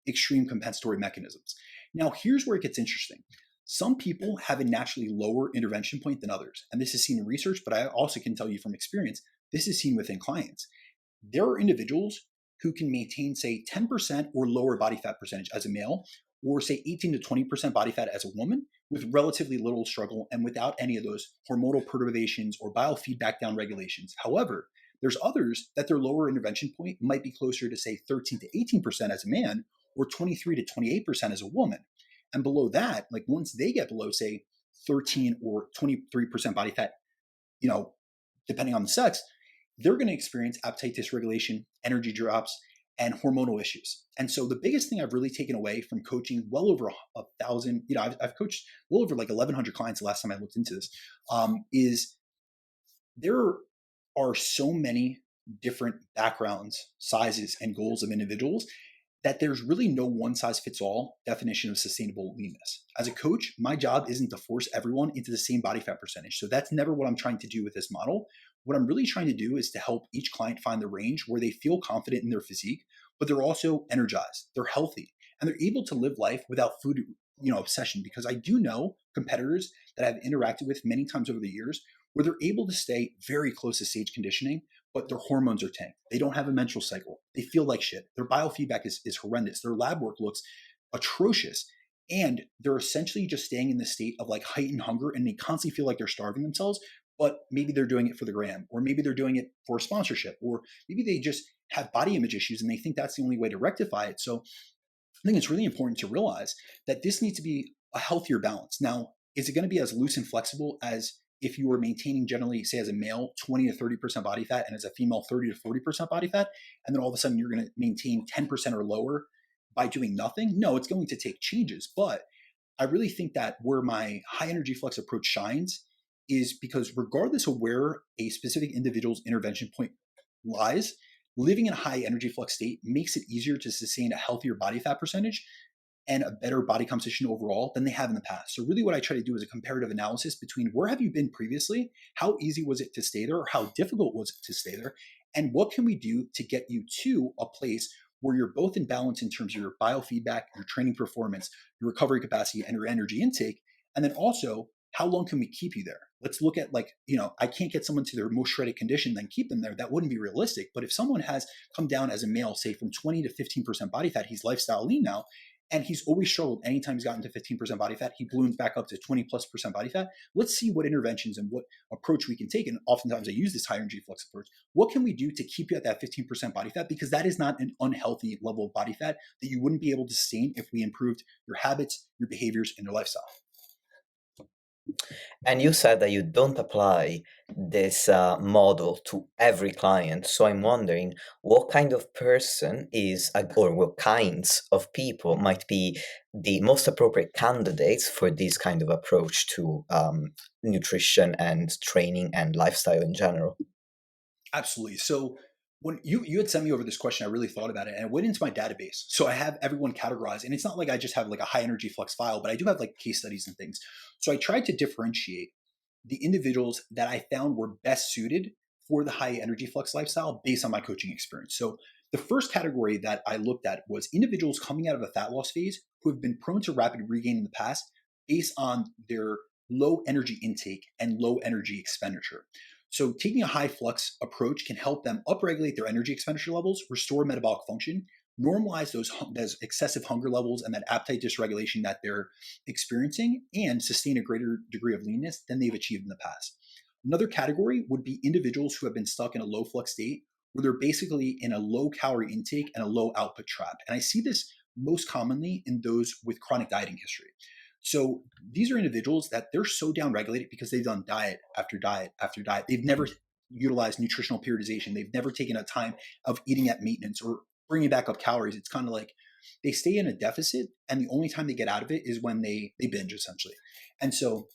extreme compensatory mechanisms. Now, here's where it gets interesting. Some people have a naturally lower intervention point than others. And this is seen in research, but I also can tell you from experience, this is seen within clients. There are individuals who can maintain, say, 10% or lower body fat percentage as a male, or say 18 to 20% body fat as a woman with relatively little struggle and without any of those hormonal perturbations or biofeedback down regulations. However, there's others that their lower intervention point might be closer to, say, 13 to 18% as a man or 23 to 28% as a woman. And below that, like once they get below, say, 13 or 23% body fat, depending on the sex, they're going to experience appetite dysregulation, energy drops, and hormonal issues. And so the biggest thing I've really taken away from coaching well over 1,000, I've coached well over like 1,100 clients the last time I looked into this, is there are so many different backgrounds, sizes, and goals of individuals that there's really no one-size-fits-all definition of sustainable leanness. As a coach, my job isn't to force everyone into the same body fat percentage. So that's never what I'm trying to do with this model. What I'm really trying to do is to help each client find the range where they feel confident in their physique, but they're also energized, they're healthy, and they're able to live life without food obsession. Because I do know competitors that I've interacted with many times over the years where they're able to stay very close to stage conditioning, but their hormones are tanked. They don't have a menstrual cycle. They feel like shit. Their biofeedback is horrendous. Their lab work looks atrocious. And they're essentially just staying in the state of like heightened hunger, and they constantly feel like they're starving themselves, but maybe they're doing it for the gram, or maybe they're doing it for a sponsorship, or maybe they just have body image issues and they think that's the only way to rectify it. So I think it's really important to realize that this needs to be a healthier balance. Now, is it going to be as loose and flexible as if you were maintaining generally, say as a male, 20 to 30% body fat, and as a female, 30 to 40% body fat, and then all of a sudden you're going to maintain 10% or lower by doing nothing? No, it's going to take changes. But I really think that where my high energy flex approach shines is because regardless of where a specific individual's intervention point lies, living in a high energy flex state makes it easier to sustain a healthier body fat percentage and a better body composition overall than they have in the past. So really what I try to do is a comparative analysis between where have you been previously, how easy was it to stay there, or how difficult was it to stay there, and what can we do to get you to a place where you're both in balance in terms of your biofeedback, your training performance, your recovery capacity, and your energy intake. And then also, how long can we keep you there? Let's look at I can't get someone to their most shredded condition, then keep them there. That wouldn't be realistic. But if someone has come down as a male, say from 20 to 15% body fat, he's lifestyle lean now, and he's always struggled anytime he's gotten to 15% body fat, he balloons back up to 20+% body fat. Let's see what interventions and what approach we can take. And oftentimes I use this high energy flex approach. What can we do to keep you at that 15% body fat? Because that is not an unhealthy level of body fat that you wouldn't be able to sustain if we improved your habits, your behaviors, and your lifestyle. And you said that you don't apply this model to every client. So I'm wondering what kind of person is, or what kinds of people might be the most appropriate candidates for this kind of approach to nutrition and training and lifestyle in general. Absolutely. So when you had sent me over this question, I really thought about it and I went into my database. So I have everyone categorized, and it's not like I just have like a high energy flex file, but I do have like case studies and things. So I tried to differentiate the individuals that I found were best suited for the high energy flex lifestyle based on my coaching experience. So the first category that I looked at was individuals coming out of a fat loss phase who have been prone to rapid regain in the past based on their low energy intake and low energy expenditure. So taking a high flux approach can help them upregulate their energy expenditure levels, restore metabolic function, normalize those excessive hunger levels and that appetite dysregulation that they're experiencing, and sustain a greater degree of leanness than they've achieved in the past. Another category would be individuals who have been stuck in a low flux state where they're basically in a low calorie intake and a low output trap. And I see this most commonly in those with chronic dieting history. So these are individuals that they're so downregulated because they've done diet after diet after diet. They've never utilized nutritional periodization. They've never taken a time of eating at maintenance or bringing back up calories. It's kind of like they stay in a deficit, and the only time they get out of it is when they binge, essentially. And so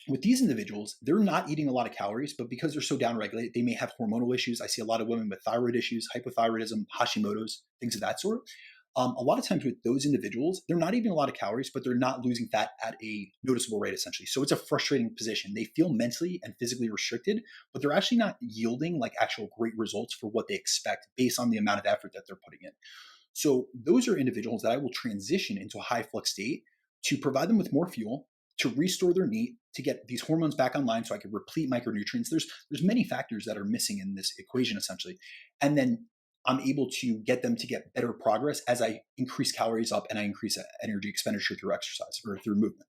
with these individuals, they're not eating a lot of calories, but because they're so downregulated, they may have hormonal issues. I see a lot of women with thyroid issues, hypothyroidism, Hashimoto's, things of that sort. A lot of times with those individuals, they're not eating a lot of calories, but they're not losing fat at a noticeable rate, essentially. So it's a frustrating position. They feel mentally and physically restricted, but they're actually not yielding like actual great results for what they expect based on the amount of effort that they're putting in. So those are individuals that I will transition into a high flux state to provide them with more fuel, to restore their NEAT, to get these hormones back online so I can replete micronutrients. There's many factors that are missing in this equation, essentially. And then I'm able to get them to get better progress as I increase calories up and I increase energy expenditure through exercise or through movement.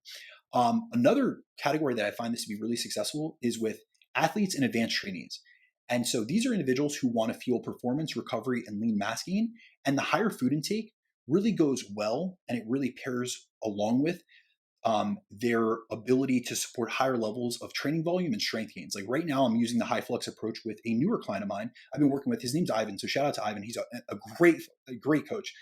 Another category that I find this to be really successful is with athletes and advanced trainees. And so these are individuals who want to fuel performance, recovery, and lean mass gain. And the higher food intake really goes well, and it really pairs along with their ability to support higher levels of training volume and strength gains. Like right now, I'm using the high flux approach with a newer client of mine. I've been working with, his name's Ivan. So shout out to Ivan. He's a great coach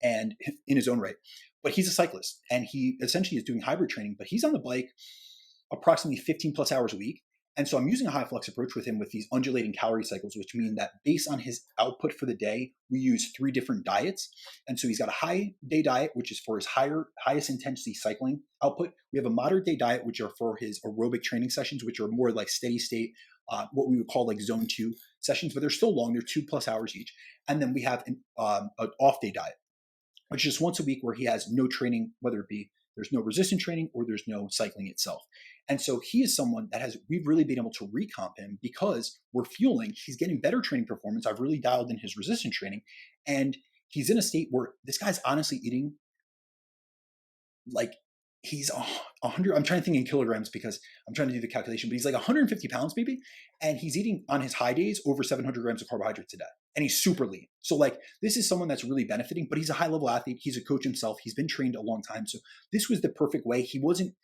and in his own right, but he's a cyclist and he essentially is doing hybrid training, but he's on the bike approximately 15 plus hours a week. And so I'm using a high flux approach with him with these undulating calorie cycles, which mean that based on his output for the day, we use 3 different diets. And so he's got a high day diet, which is for his highest intensity cycling output. We have a moderate day diet, which are for his aerobic training sessions, which are more like steady state, what we would call like zone 2 sessions, but they're still long. They're 2+ hours each. And then we have an off day diet, which is once a week where he has no training, whether it be there's no resistance training or there's no cycling itself. And so he is someone that we've really been able to recomp him because we're fueling, he's getting better training performance. I've really dialed in his resistance training, and he's in a state where this guy's honestly eating like he's 100, I'm trying to think in kilograms because I'm trying to do the calculation, but he's like 150 pounds maybe. And he's eating on his high days over 700 grams of carbohydrates a day. And he's super lean. So like, this is someone that's really benefiting, but he's a high level athlete. He's a coach himself. He's been trained a long time. So this was the perfect way. He wasn't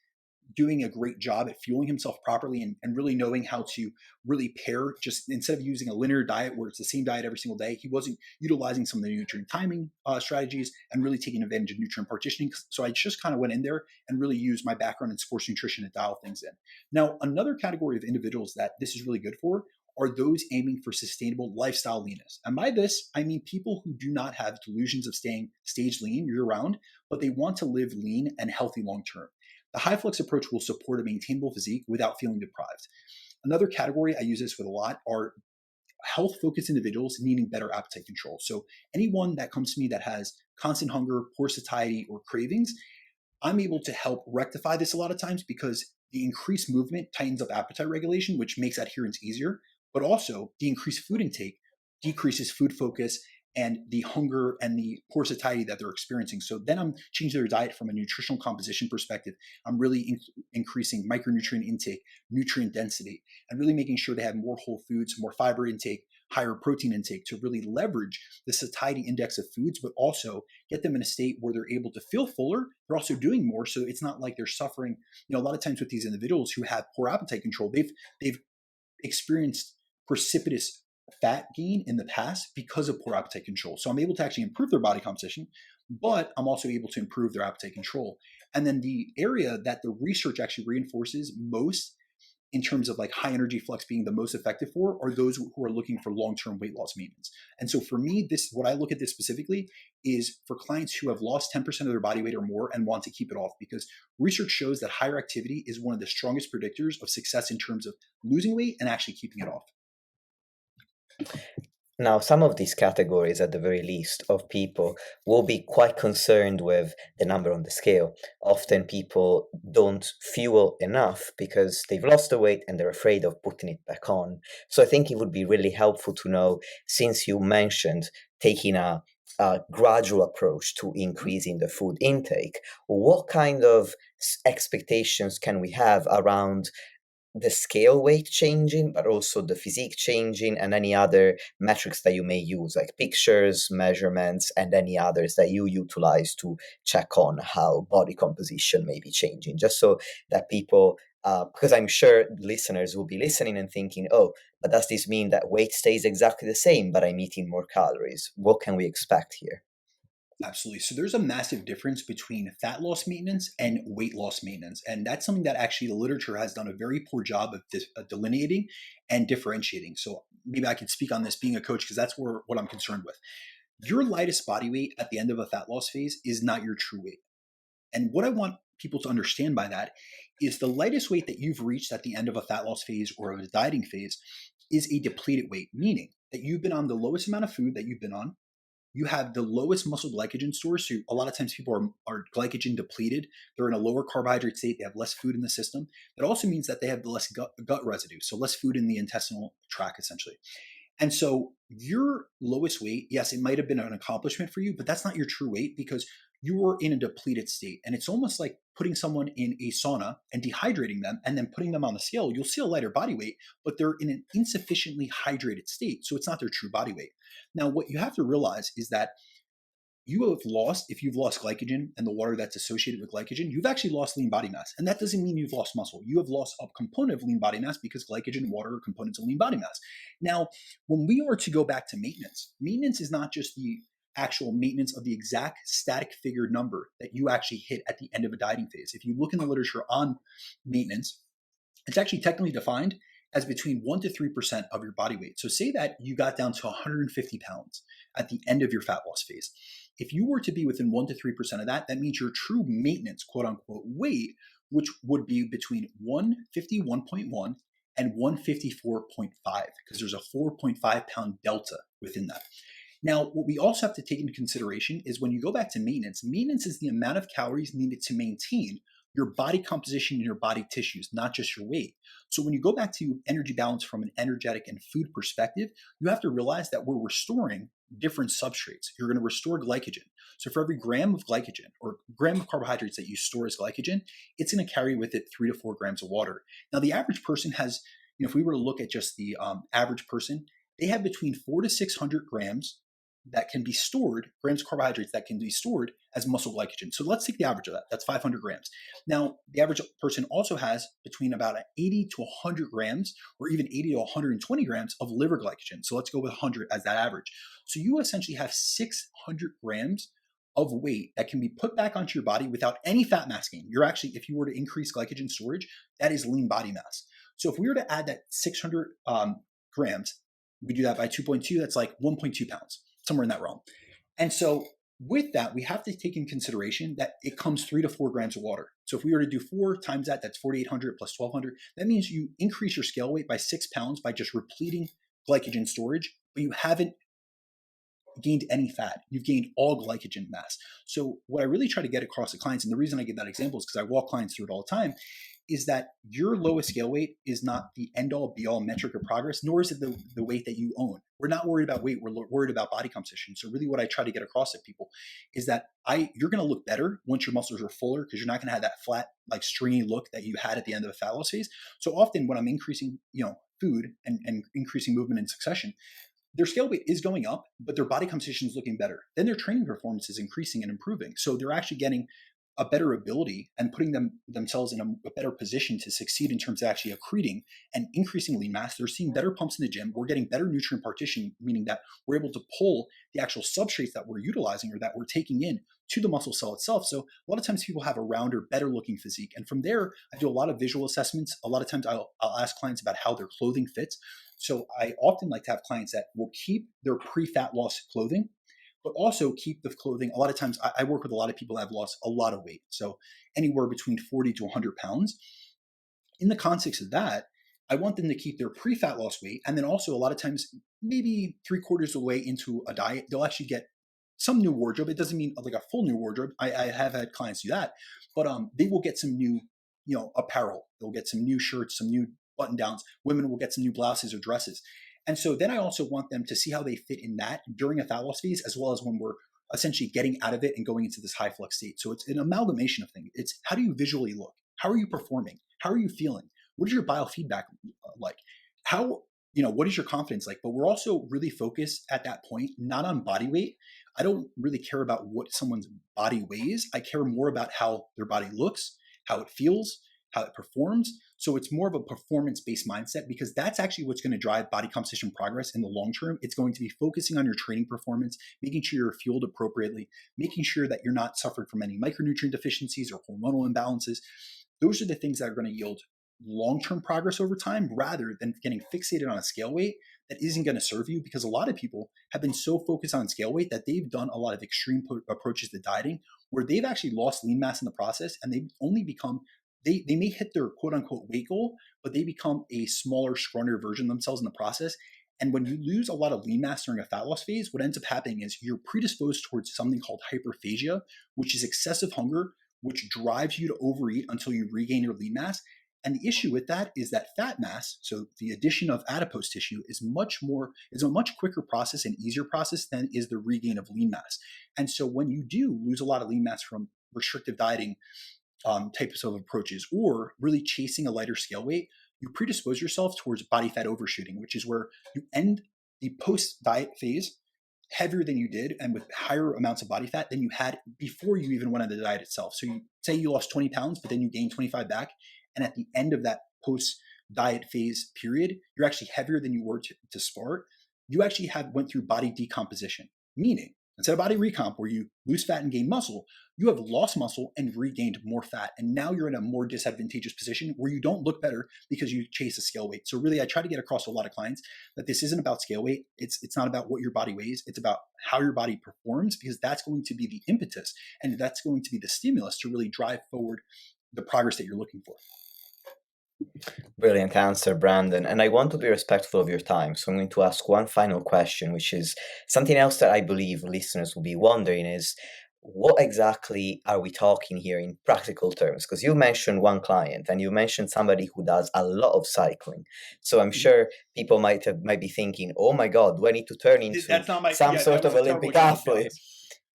doing a great job at fueling himself properly and really knowing how to really pair, just instead of using a linear diet where it's the same diet every single day, he wasn't utilizing some of the nutrient timing strategies and really taking advantage of nutrient partitioning. So I just kind of went in there and really used my background in sports nutrition to dial things in. Now, another category of individuals that this is really good for are those aiming for sustainable lifestyle leanness. And by this, I mean people who do not have delusions of staying stage lean year round, but they want to live lean and healthy long term. The high flux approach will support a maintainable physique without feeling deprived. Another category I use this with a lot are health focused individuals needing better appetite control. So anyone that comes to me that has constant hunger, poor satiety, or cravings, I'm able to help rectify this a lot of times because the increased movement tightens up appetite regulation, which makes adherence easier, but also the increased food intake decreases food focus and the hunger and the poor satiety that they're experiencing. So then I'm changing their diet from a nutritional composition perspective. I'm really increasing micronutrient intake, nutrient density, and really making sure they have more whole foods, more fiber intake, higher protein intake to really leverage the satiety index of foods, but also get them in a state where they're able to feel fuller. They're also doing more. So it's not like they're suffering. A lot of times with these individuals who have poor appetite control, they've experienced precipitous fat gain in the past because of poor appetite control. So I'm able to actually improve their body composition, but I'm also able to improve their appetite control. And then the area that the research actually reinforces most in terms of like high energy flux being the most effective for are those who are looking for long-term weight loss maintenance. And so for me, what I look at this specifically is for clients who have lost 10% of their body weight or more and want to keep it off, because research shows that higher activity is one of the strongest predictors of success in terms of losing weight and actually keeping it off. Now, some of these categories, at the very least, of people will be quite concerned with the number on the scale. Often people don't fuel enough because they've lost the weight and they're afraid of putting it back on. So I think it would be really helpful to know, since you mentioned taking a gradual approach to increasing the food intake, what kind of expectations can we have around the scale weight changing, but also the physique changing, and any other metrics that you may use, like pictures, measurements, and any others that you utilize to check on how body composition may be changing, just so that people, because I'm sure listeners will be listening and thinking, oh, but does this mean that weight stays exactly the same, but I'm eating more calories? What can we expect here? Absolutely. So there's a massive difference between fat loss maintenance and weight loss maintenance. And that's something that actually the literature has done a very poor job of delineating and differentiating. So maybe I can speak on this being a coach, because that's what I'm concerned with. Your lightest body weight at the end of a fat loss phase is not your true weight. And what I want people to understand by that is the lightest weight that you've reached at the end of a fat loss phase or a dieting phase is a depleted weight, meaning that you've been on the lowest amount of food that you've been on. You have the lowest muscle glycogen stores. So a lot of times people are glycogen depleted. They're in a lower carbohydrate state. They have less food in the system. That also means that they have less gut residue. So less food in the intestinal tract, essentially. And so your lowest weight, yes, it might have been an accomplishment for you, but that's not your true weight because you were in a depleted state. And it's almost like putting someone in a sauna and dehydrating them and then putting them on the scale. You'll see a lighter body weight, but they're in an insufficiently hydrated state. So it's not their true body weight. Now, what you have to realize is that if you've lost glycogen and the water that's associated with glycogen, you've actually lost lean body mass. And that doesn't mean you've lost muscle. You have lost a component of lean body mass because glycogen and water are components of lean body mass. Now, when we are to go back to maintenance is not just the actual maintenance of the exact static figure number that you actually hit at the end of a dieting phase. If you look in the literature on maintenance, it's actually technically defined as between 1% to 3% of your body weight. So say that you got down to 150 pounds at the end of your fat loss phase. If you were to be within 1% to 3% of that, that means your true maintenance, quote unquote, weight, which would be between 151.1 and 154.5, because there's a 4.5 pound delta within that. Now, what we also have to take into consideration is when you go back to maintenance is the amount of calories needed to maintain your body composition and your body tissues, not just your weight. So when you go back to energy balance from an energetic and food perspective, you have to realize that we're restoring different substrates. You're going to restore glycogen. So for every gram of glycogen or gram of carbohydrates that you store as glycogen, it's going to carry with it 3 to 4 grams of water. Now, the average person has, if we were to look at just the average person, they have between 400 to 600 grams that can be stored, grams of carbohydrates that can be stored as muscle glycogen. So let's take the average of that. That's 500 grams. Now, the average person also has between about 80 to 100 grams, or even 80 to 120 grams of liver glycogen. So let's go with 100 as that average. So you essentially have 600 grams of weight that can be put back onto your body without any fat mass gain. You're actually, if you were to increase glycogen storage, that is lean body mass. So if we were to add that 600 grams, we do that by 2.2, that's like 1.2 pounds, somewhere in that realm. And so with that, we have to take in consideration that it comes 3 to 4 grams of water. So if we were to do 4 times that, that's 4,800 plus 1,200. That means you increase your scale weight by 6 pounds by just repleting glycogen storage, but you haven't gained any fat. You've gained all glycogen mass. So what I really try to get across to clients, and the reason I give that example is because I walk clients through it all the time, is that your lowest scale weight is not the end-all be-all metric of progress, nor is it the weight that you own. We're not worried about weight. We're worried about body composition. So really what I try to get across to people is that you're going to look better once your muscles are fuller, because you're not going to have that flat, like stringy look that you had at the end of a fat loss phase. So often when I'm increasing, food and increasing movement in succession, their scale weight is going up, but their body composition is looking better. Then their training performance is increasing and improving. So they're actually getting a better ability and putting themselves in a better position to succeed in terms of actually accreting and increasing lean mass. They're seeing better pumps in the gym. We're getting better nutrient partition, meaning that we're able to pull the actual substrates that we're utilizing or that we're taking in to the muscle cell itself. So a lot of times people have a rounder, better looking physique. And from there, I do a lot of visual assessments. A lot of times I'll ask clients about how their clothing fits. So I often like to have clients that will keep their pre-fat loss clothing, but also keep the clothing. A lot of times I work with a lot of people that have lost a lot of weight. So anywhere between 40 to 100 pounds. In the context of that, I want them to keep their pre-fat loss weight. And then also a lot of times, maybe 3/4 of the way into a diet, they'll actually get some new wardrobe. It doesn't mean like a full new wardrobe. I have had clients do that, but they will get some new, apparel. They'll get some new shirts, some new button downs. Women will get some new blouses or dresses. And so then I also want them to see how they fit in that during a fat loss phase, as well as when we're essentially getting out of it and going into this high flux state. So it's an amalgamation of things. It's how do you visually look? How are you performing? How are you feeling? What is your biofeedback like? What is your confidence like? But we're also really focused at that point, not on body weight. I don't really care about what someone's body weighs. I care more about how their body looks, how it feels, how it performs. So it's more of a performance-based mindset, because that's actually what's going to drive body composition progress in the long term. It's going to be focusing on your training performance, making sure you're fueled appropriately, making sure that you're not suffering from any micronutrient deficiencies or hormonal imbalances. Those are the things that are going to yield long-term progress over time, rather than getting fixated on a scale weight that isn't going to serve you. Because a lot of people have been so focused on scale weight that they've done a lot of extreme approaches to dieting, where they've actually lost lean mass in the process, and they've only become they may hit their quote unquote weight goal, but they become a smaller, scrawnier version of themselves in the process. And when you lose a lot of lean mass during a fat loss phase, what ends up happening is you're predisposed towards something called hyperphagia, which is excessive hunger, which drives you to overeat until you regain your lean mass. And the issue with that is that fat mass, so the addition of adipose tissue, is a much quicker process and easier process than is the regain of lean mass. And so when you do lose a lot of lean mass from restrictive dieting types of approaches, or really chasing a lighter scale weight, you predispose yourself towards body fat overshooting, which is where you end the post-diet phase heavier than you did and with higher amounts of body fat than you had before you even went on the diet itself. So you say you lost 20 pounds, but then you gained 25 back. And at the end of that post-diet phase period, you're actually heavier than you were to start. You actually went through body decomposition, meaning instead of body recomp, where you lose fat and gain muscle, you have lost muscle and regained more fat. And now you're in a more disadvantageous position where you don't look better because you chase a scale weight. So really, I try to get across to a lot of clients that this isn't about scale weight. It's not about what your body weighs. It's about how your body performs, because that's going to be the impetus, and that's going to be the stimulus to really drive forward the progress that you're looking for. Brilliant answer, Brandon. And I want to be respectful of your time. So I'm going to ask one final question, which is something else that I believe listeners will be wondering is, what exactly are we talking here in practical terms? Because you mentioned one client and you mentioned somebody who does a lot of cycling. So I'm sure people might be thinking, oh my God, do I need to turn into some sort of Olympic athlete?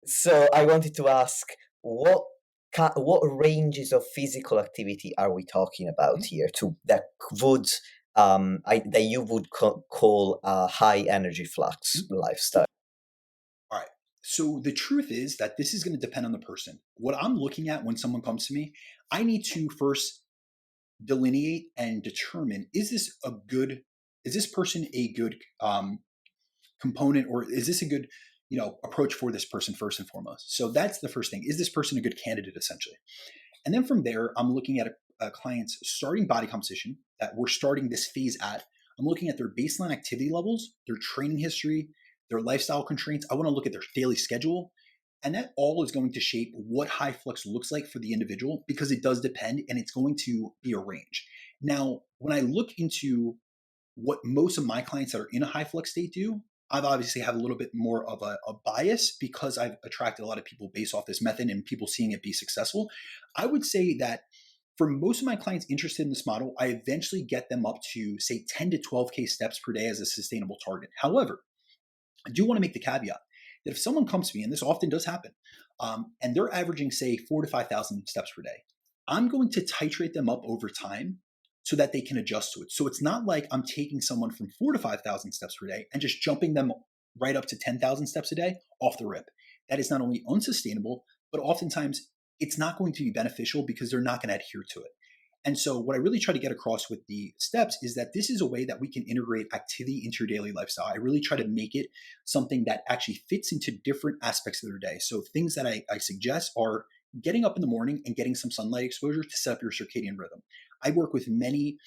So I wanted to ask, what ranges of physical activity are we talking about here that you would call a high energy flux lifestyle? So the truth is that this is going to depend on the person. What I'm looking at when someone comes to me, I need to first delineate and determine, is this person a good component, or is this a good approach for this person first and foremost? So that's the first thing. Is this person a good candidate, essentially? And then from there, I'm looking at a client's starting body composition that we're starting this phase at. I'm looking at their baseline activity levels, their training history, their lifestyle constraints. I want to look at their daily schedule. And that all is going to shape what high flux looks like for the individual, because it does depend, and it's going to be a range. Now, when I look into what most of my clients that are in a high flux state do, I've obviously have a little bit more of a bias because I've attracted a lot of people based off this method and people seeing it be successful. I would say that for most of my clients interested in this model, I eventually get them up to say 10 to 12K steps per day as a sustainable target. However, I do want to make the caveat that if someone comes to me, and this often does happen, and they're averaging say 4 to 5,000 steps per day, I'm going to titrate them up over time so that they can adjust to it. So it's not like I'm taking someone from 4 to 5,000 steps per day and just jumping them right up to 10,000 steps a day off the rip. That is not only unsustainable, but oftentimes it's not going to be beneficial because they're not going to adhere to it. And so what I really try to get across with the steps is that this is a way that we can integrate activity into your daily lifestyle. I really try to make it something that actually fits into different aspects of their day. So things that I suggest are getting up in the morning and getting some sunlight exposure to set up your circadian rhythm. I work with many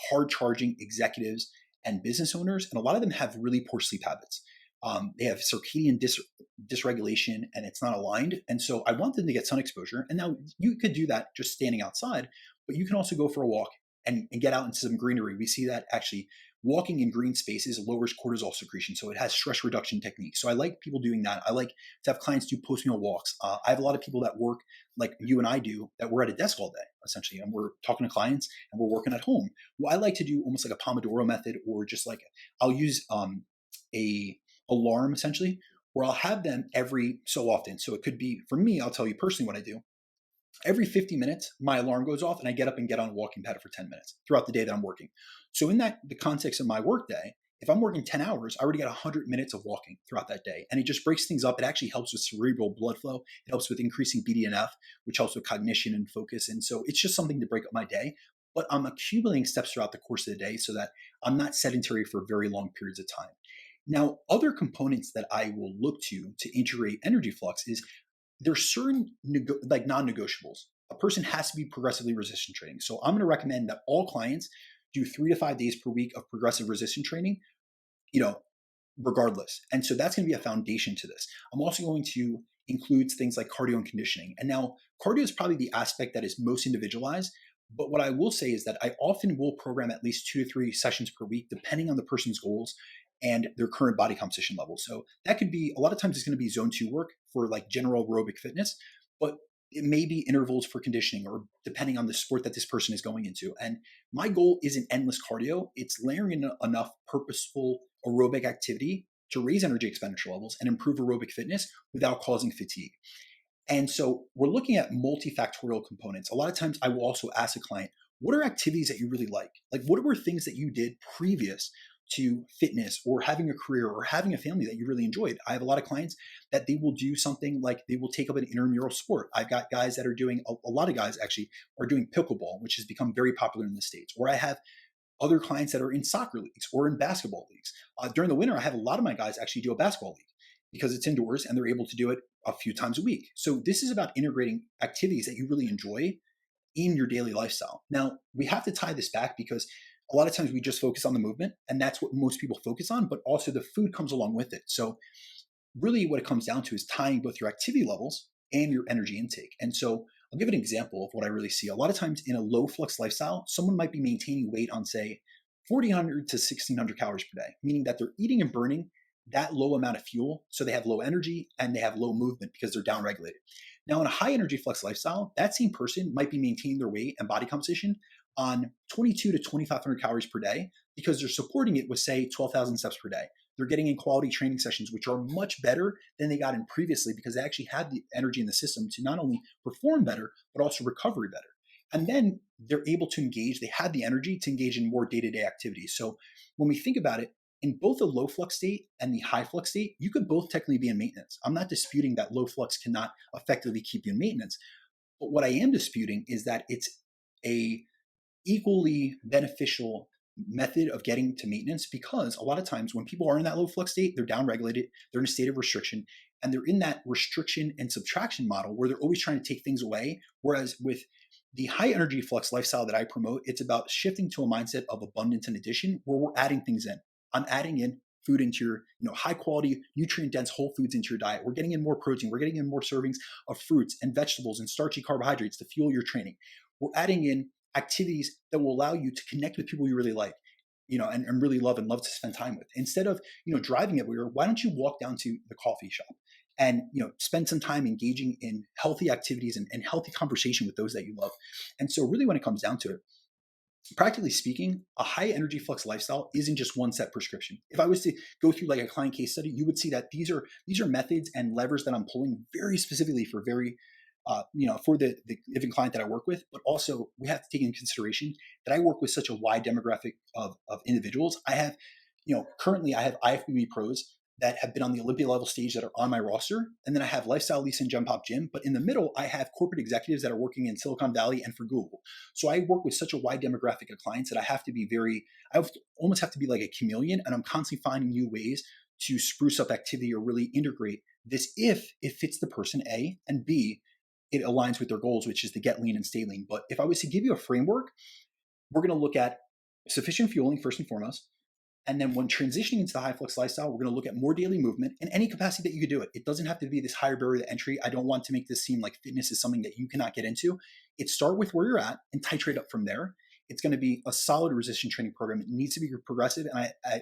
hard charging executives and business owners, and a lot of them have really poor sleep habits. They have circadian dysregulation, and it's not aligned. And so I want them to get sun exposure. And now you could do that just standing outside, but you can also go for a walk and get out into some greenery. We see that actually walking in green spaces lowers cortisol secretion. So it has stress reduction techniques. So I like people doing that. I like to have clients do post-meal walks. I have a lot of people that work like you and I do, that we're at a desk all day, essentially, and we're talking to clients and we're working at home. Well, I like to do almost like a Pomodoro method, or just like I'll use a alarm, essentially, where I'll have them every so often. So it could be, for me, I'll tell you personally what I do. Every 50 minutes, my alarm goes off and I get up and get on a walking pad for 10 minutes throughout the day that I'm working. So in the context of my work day, if I'm working 10 hours, I already got 100 minutes of walking throughout that day. And it just breaks things up. It actually helps with cerebral blood flow. It helps with increasing BDNF, which helps with cognition and focus. And so it's just something to break up my day. But I'm accumulating steps throughout the course of the day so that I'm not sedentary for very long periods of time. Now, other components that I will look to integrate energy flux is there's certain like non-negotiables. A person has to be progressively resistant training. So I'm going to recommend that all clients do 3 to 5 days per week of progressive resistant training, regardless. And so that's going to be a foundation to this. I'm also going to include things like cardio and conditioning. And now cardio is probably the aspect that is most individualized. But what I will say is that I often will program at least 2 to 3 sessions per week, depending on the person's goals and their current body composition level. So that could be, a lot of times it's going to be zone 2 work for like general aerobic fitness, but it may be intervals for conditioning, or depending on the sport that this person is going into. And my goal isn't endless cardio. It's layering in enough purposeful aerobic activity to raise energy expenditure levels and improve aerobic fitness without causing fatigue. And so we're looking at multifactorial components. A lot of times I will also ask a client, what are activities that you really like? Like, what were things that you did previous to fitness or having a career or having a family that you really enjoyed? I have a lot of clients that they will do something like they will take up an intramural sport. I've got guys that are doing, a lot of guys actually are doing pickleball, which has become very popular in the States. Or I have other clients that are in soccer leagues or in basketball leagues. During the winter, I have a lot of my guys actually do a basketball league because it's indoors and they're able to do it a few times a week. So this is about integrating activities that you really enjoy in your daily lifestyle. Now, we have to tie this back because a lot of times we just focus on the movement, and that's what most people focus on, but also the food comes along with it. So really what it comes down to is tying both your activity levels and your energy intake. And so I'll give an example of what I really see. A lot of times in a low flux lifestyle, someone might be maintaining weight on, say, 1,400 to 1,600 calories per day, meaning that they're eating and burning that low amount of fuel. So they have low energy and they have low movement because they're downregulated. Now, in a high energy flux lifestyle, that same person might be maintaining their weight and body composition on 22 to 2,500 calories per day because they're supporting it with, say, 12,000 steps per day. They're getting in quality training sessions, which are much better than they got in previously because they actually had the energy in the system to not only perform better, but also recovery better. And then they're able to engage, they have the energy to engage in more day-to-day activities. So when we think about it, in both the low flux state and the high flux state, you could both technically be in maintenance. I'm not disputing that low flux cannot effectively keep you in maintenance. But what I am disputing is that it's a equally beneficial method of getting to maintenance, because a lot of times when people are in that low flux state, they're downregulated, they're in a state of restriction, and they're in that restriction and subtraction model where they're always trying to take things away. Whereas with the high energy flux lifestyle that I promote, it's about shifting to a mindset of abundance and addition, where we're adding things in. I'm adding in food into your high quality, nutrient dense whole foods into your diet. We're getting in more protein. We're getting in more servings of fruits and vegetables and starchy carbohydrates to fuel your training. We're adding in activities that will allow you to connect with people you really like, and really love to spend time with. Instead of, driving everywhere, why don't you walk down to the coffee shop and, spend some time engaging in healthy activities and healthy conversation with those that you love. And so really when it comes down to it, practically speaking, a high energy flux lifestyle isn't just one set prescription. If I was to go through like a client case study, you would see that these are methods and levers that I'm pulling very specifically for for the given client that I work with. But also we have to take into consideration that I work with such a wide demographic of individuals. I have, currently I have IFBB pros that have been on the Olympia-Level stage that are on my roster. And then I have Lifestyle Lisa and Gem Pop Gym. But in the middle, I have corporate executives that are working in Silicon Valley and for Google. So I work with such a wide demographic of clients that I almost have to be like a chameleon. And I'm constantly finding new ways to spruce up activity or really integrate this if it fits the person, A, and B, it aligns with their goals, which is to get lean and stay lean. But if I was to give you a framework, we're going to look at sufficient fueling first and foremost. And then when transitioning into the high flux lifestyle, we're going to look at more daily movement in any capacity that you could do it. It doesn't have to be this higher barrier to entry. I don't want to make this seem like fitness is something that you cannot get into. Start with where you're at and titrate up from there. It's going to be a solid resistance training program. It needs to be progressive. And I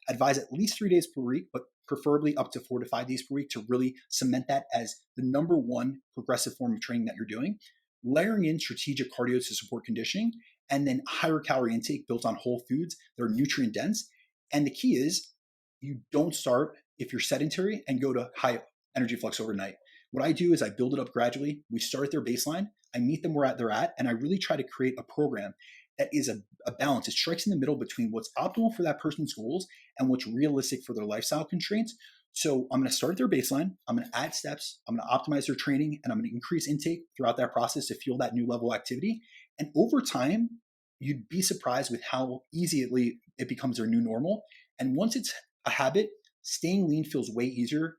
advise at least 3 days per week, but preferably up to 4 to 5 days per week to really cement that as the number one progressive form of training that you're doing. Layering in strategic cardio to support conditioning, and then higher calorie intake built on whole foods that are nutrient dense. And the key is you don't start if you're sedentary and go to high energy flux overnight. What I do is I build it up gradually. We start at their baseline. I meet them where they're at. And I really try to create a program that is a balance. It strikes in the middle between what's optimal for that person's goals and what's realistic for their lifestyle constraints. So I'm going to start at their baseline. I'm going to add steps. I'm going to optimize their training, and I'm going to increase intake throughout that process to fuel that new level activity. And over time, you'd be surprised with how easily it becomes their new normal. And once it's a habit, staying lean feels way easier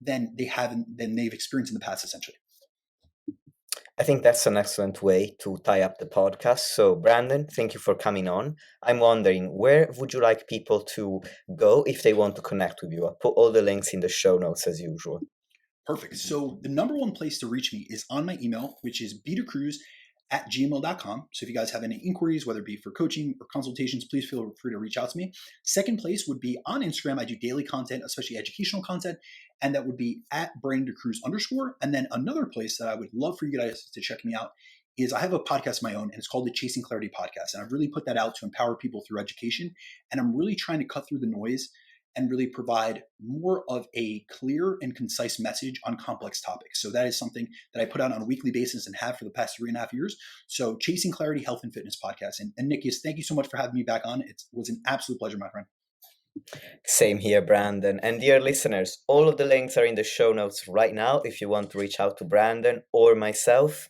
than they've experienced in the past, essentially. I think that's an excellent way to tie up the podcast. So, Brandon, thank you for coming on. I'm wondering, where would you like people to go if they want to connect with you? I'll put all the links in the show notes as usual. Perfect. So the number one place to reach me is on my email, which is bdacruz@gmail.com. So if you guys have any inquiries, whether it be for coaching or consultations, please feel free to reach out to me. Second place would be on Instagram. I do daily content, especially educational content, and that would be @Brandon DaCruz_. And then another place that I would love for you guys to check me out is I have a podcast of my own, and it's called the Chasing Clarity Podcast. And I've really put that out to empower people through education. And I'm really trying to cut through the noise and really provide more of a clear and concise message on complex topics. So that is something that I put out on a weekly basis and have for the past 3.5 years. So Chasing Clarity Health and Fitness Podcast. And Nikias, thank you so much for having me back on. It was an absolute pleasure, my friend. Same here, Brandon. And dear listeners, all of the links are in the show notes right now if you want to reach out to Brandon or myself.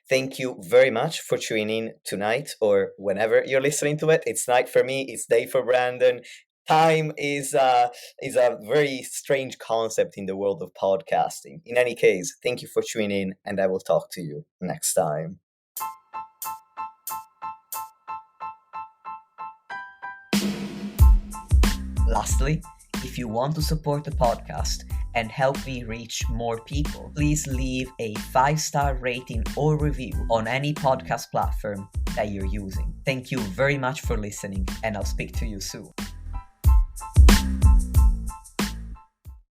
Thank you very much for tuning in tonight or whenever you're listening to it. It's night for me, it's day for Brandon. Time is a very strange concept in the world of podcasting. In any case, thank you for tuning in, and I will talk to you next time. Lastly, if you want to support the podcast and help me reach more people, please leave a 5-star rating or review on any podcast platform that you're using. Thank you very much for listening, and I'll speak to you soon.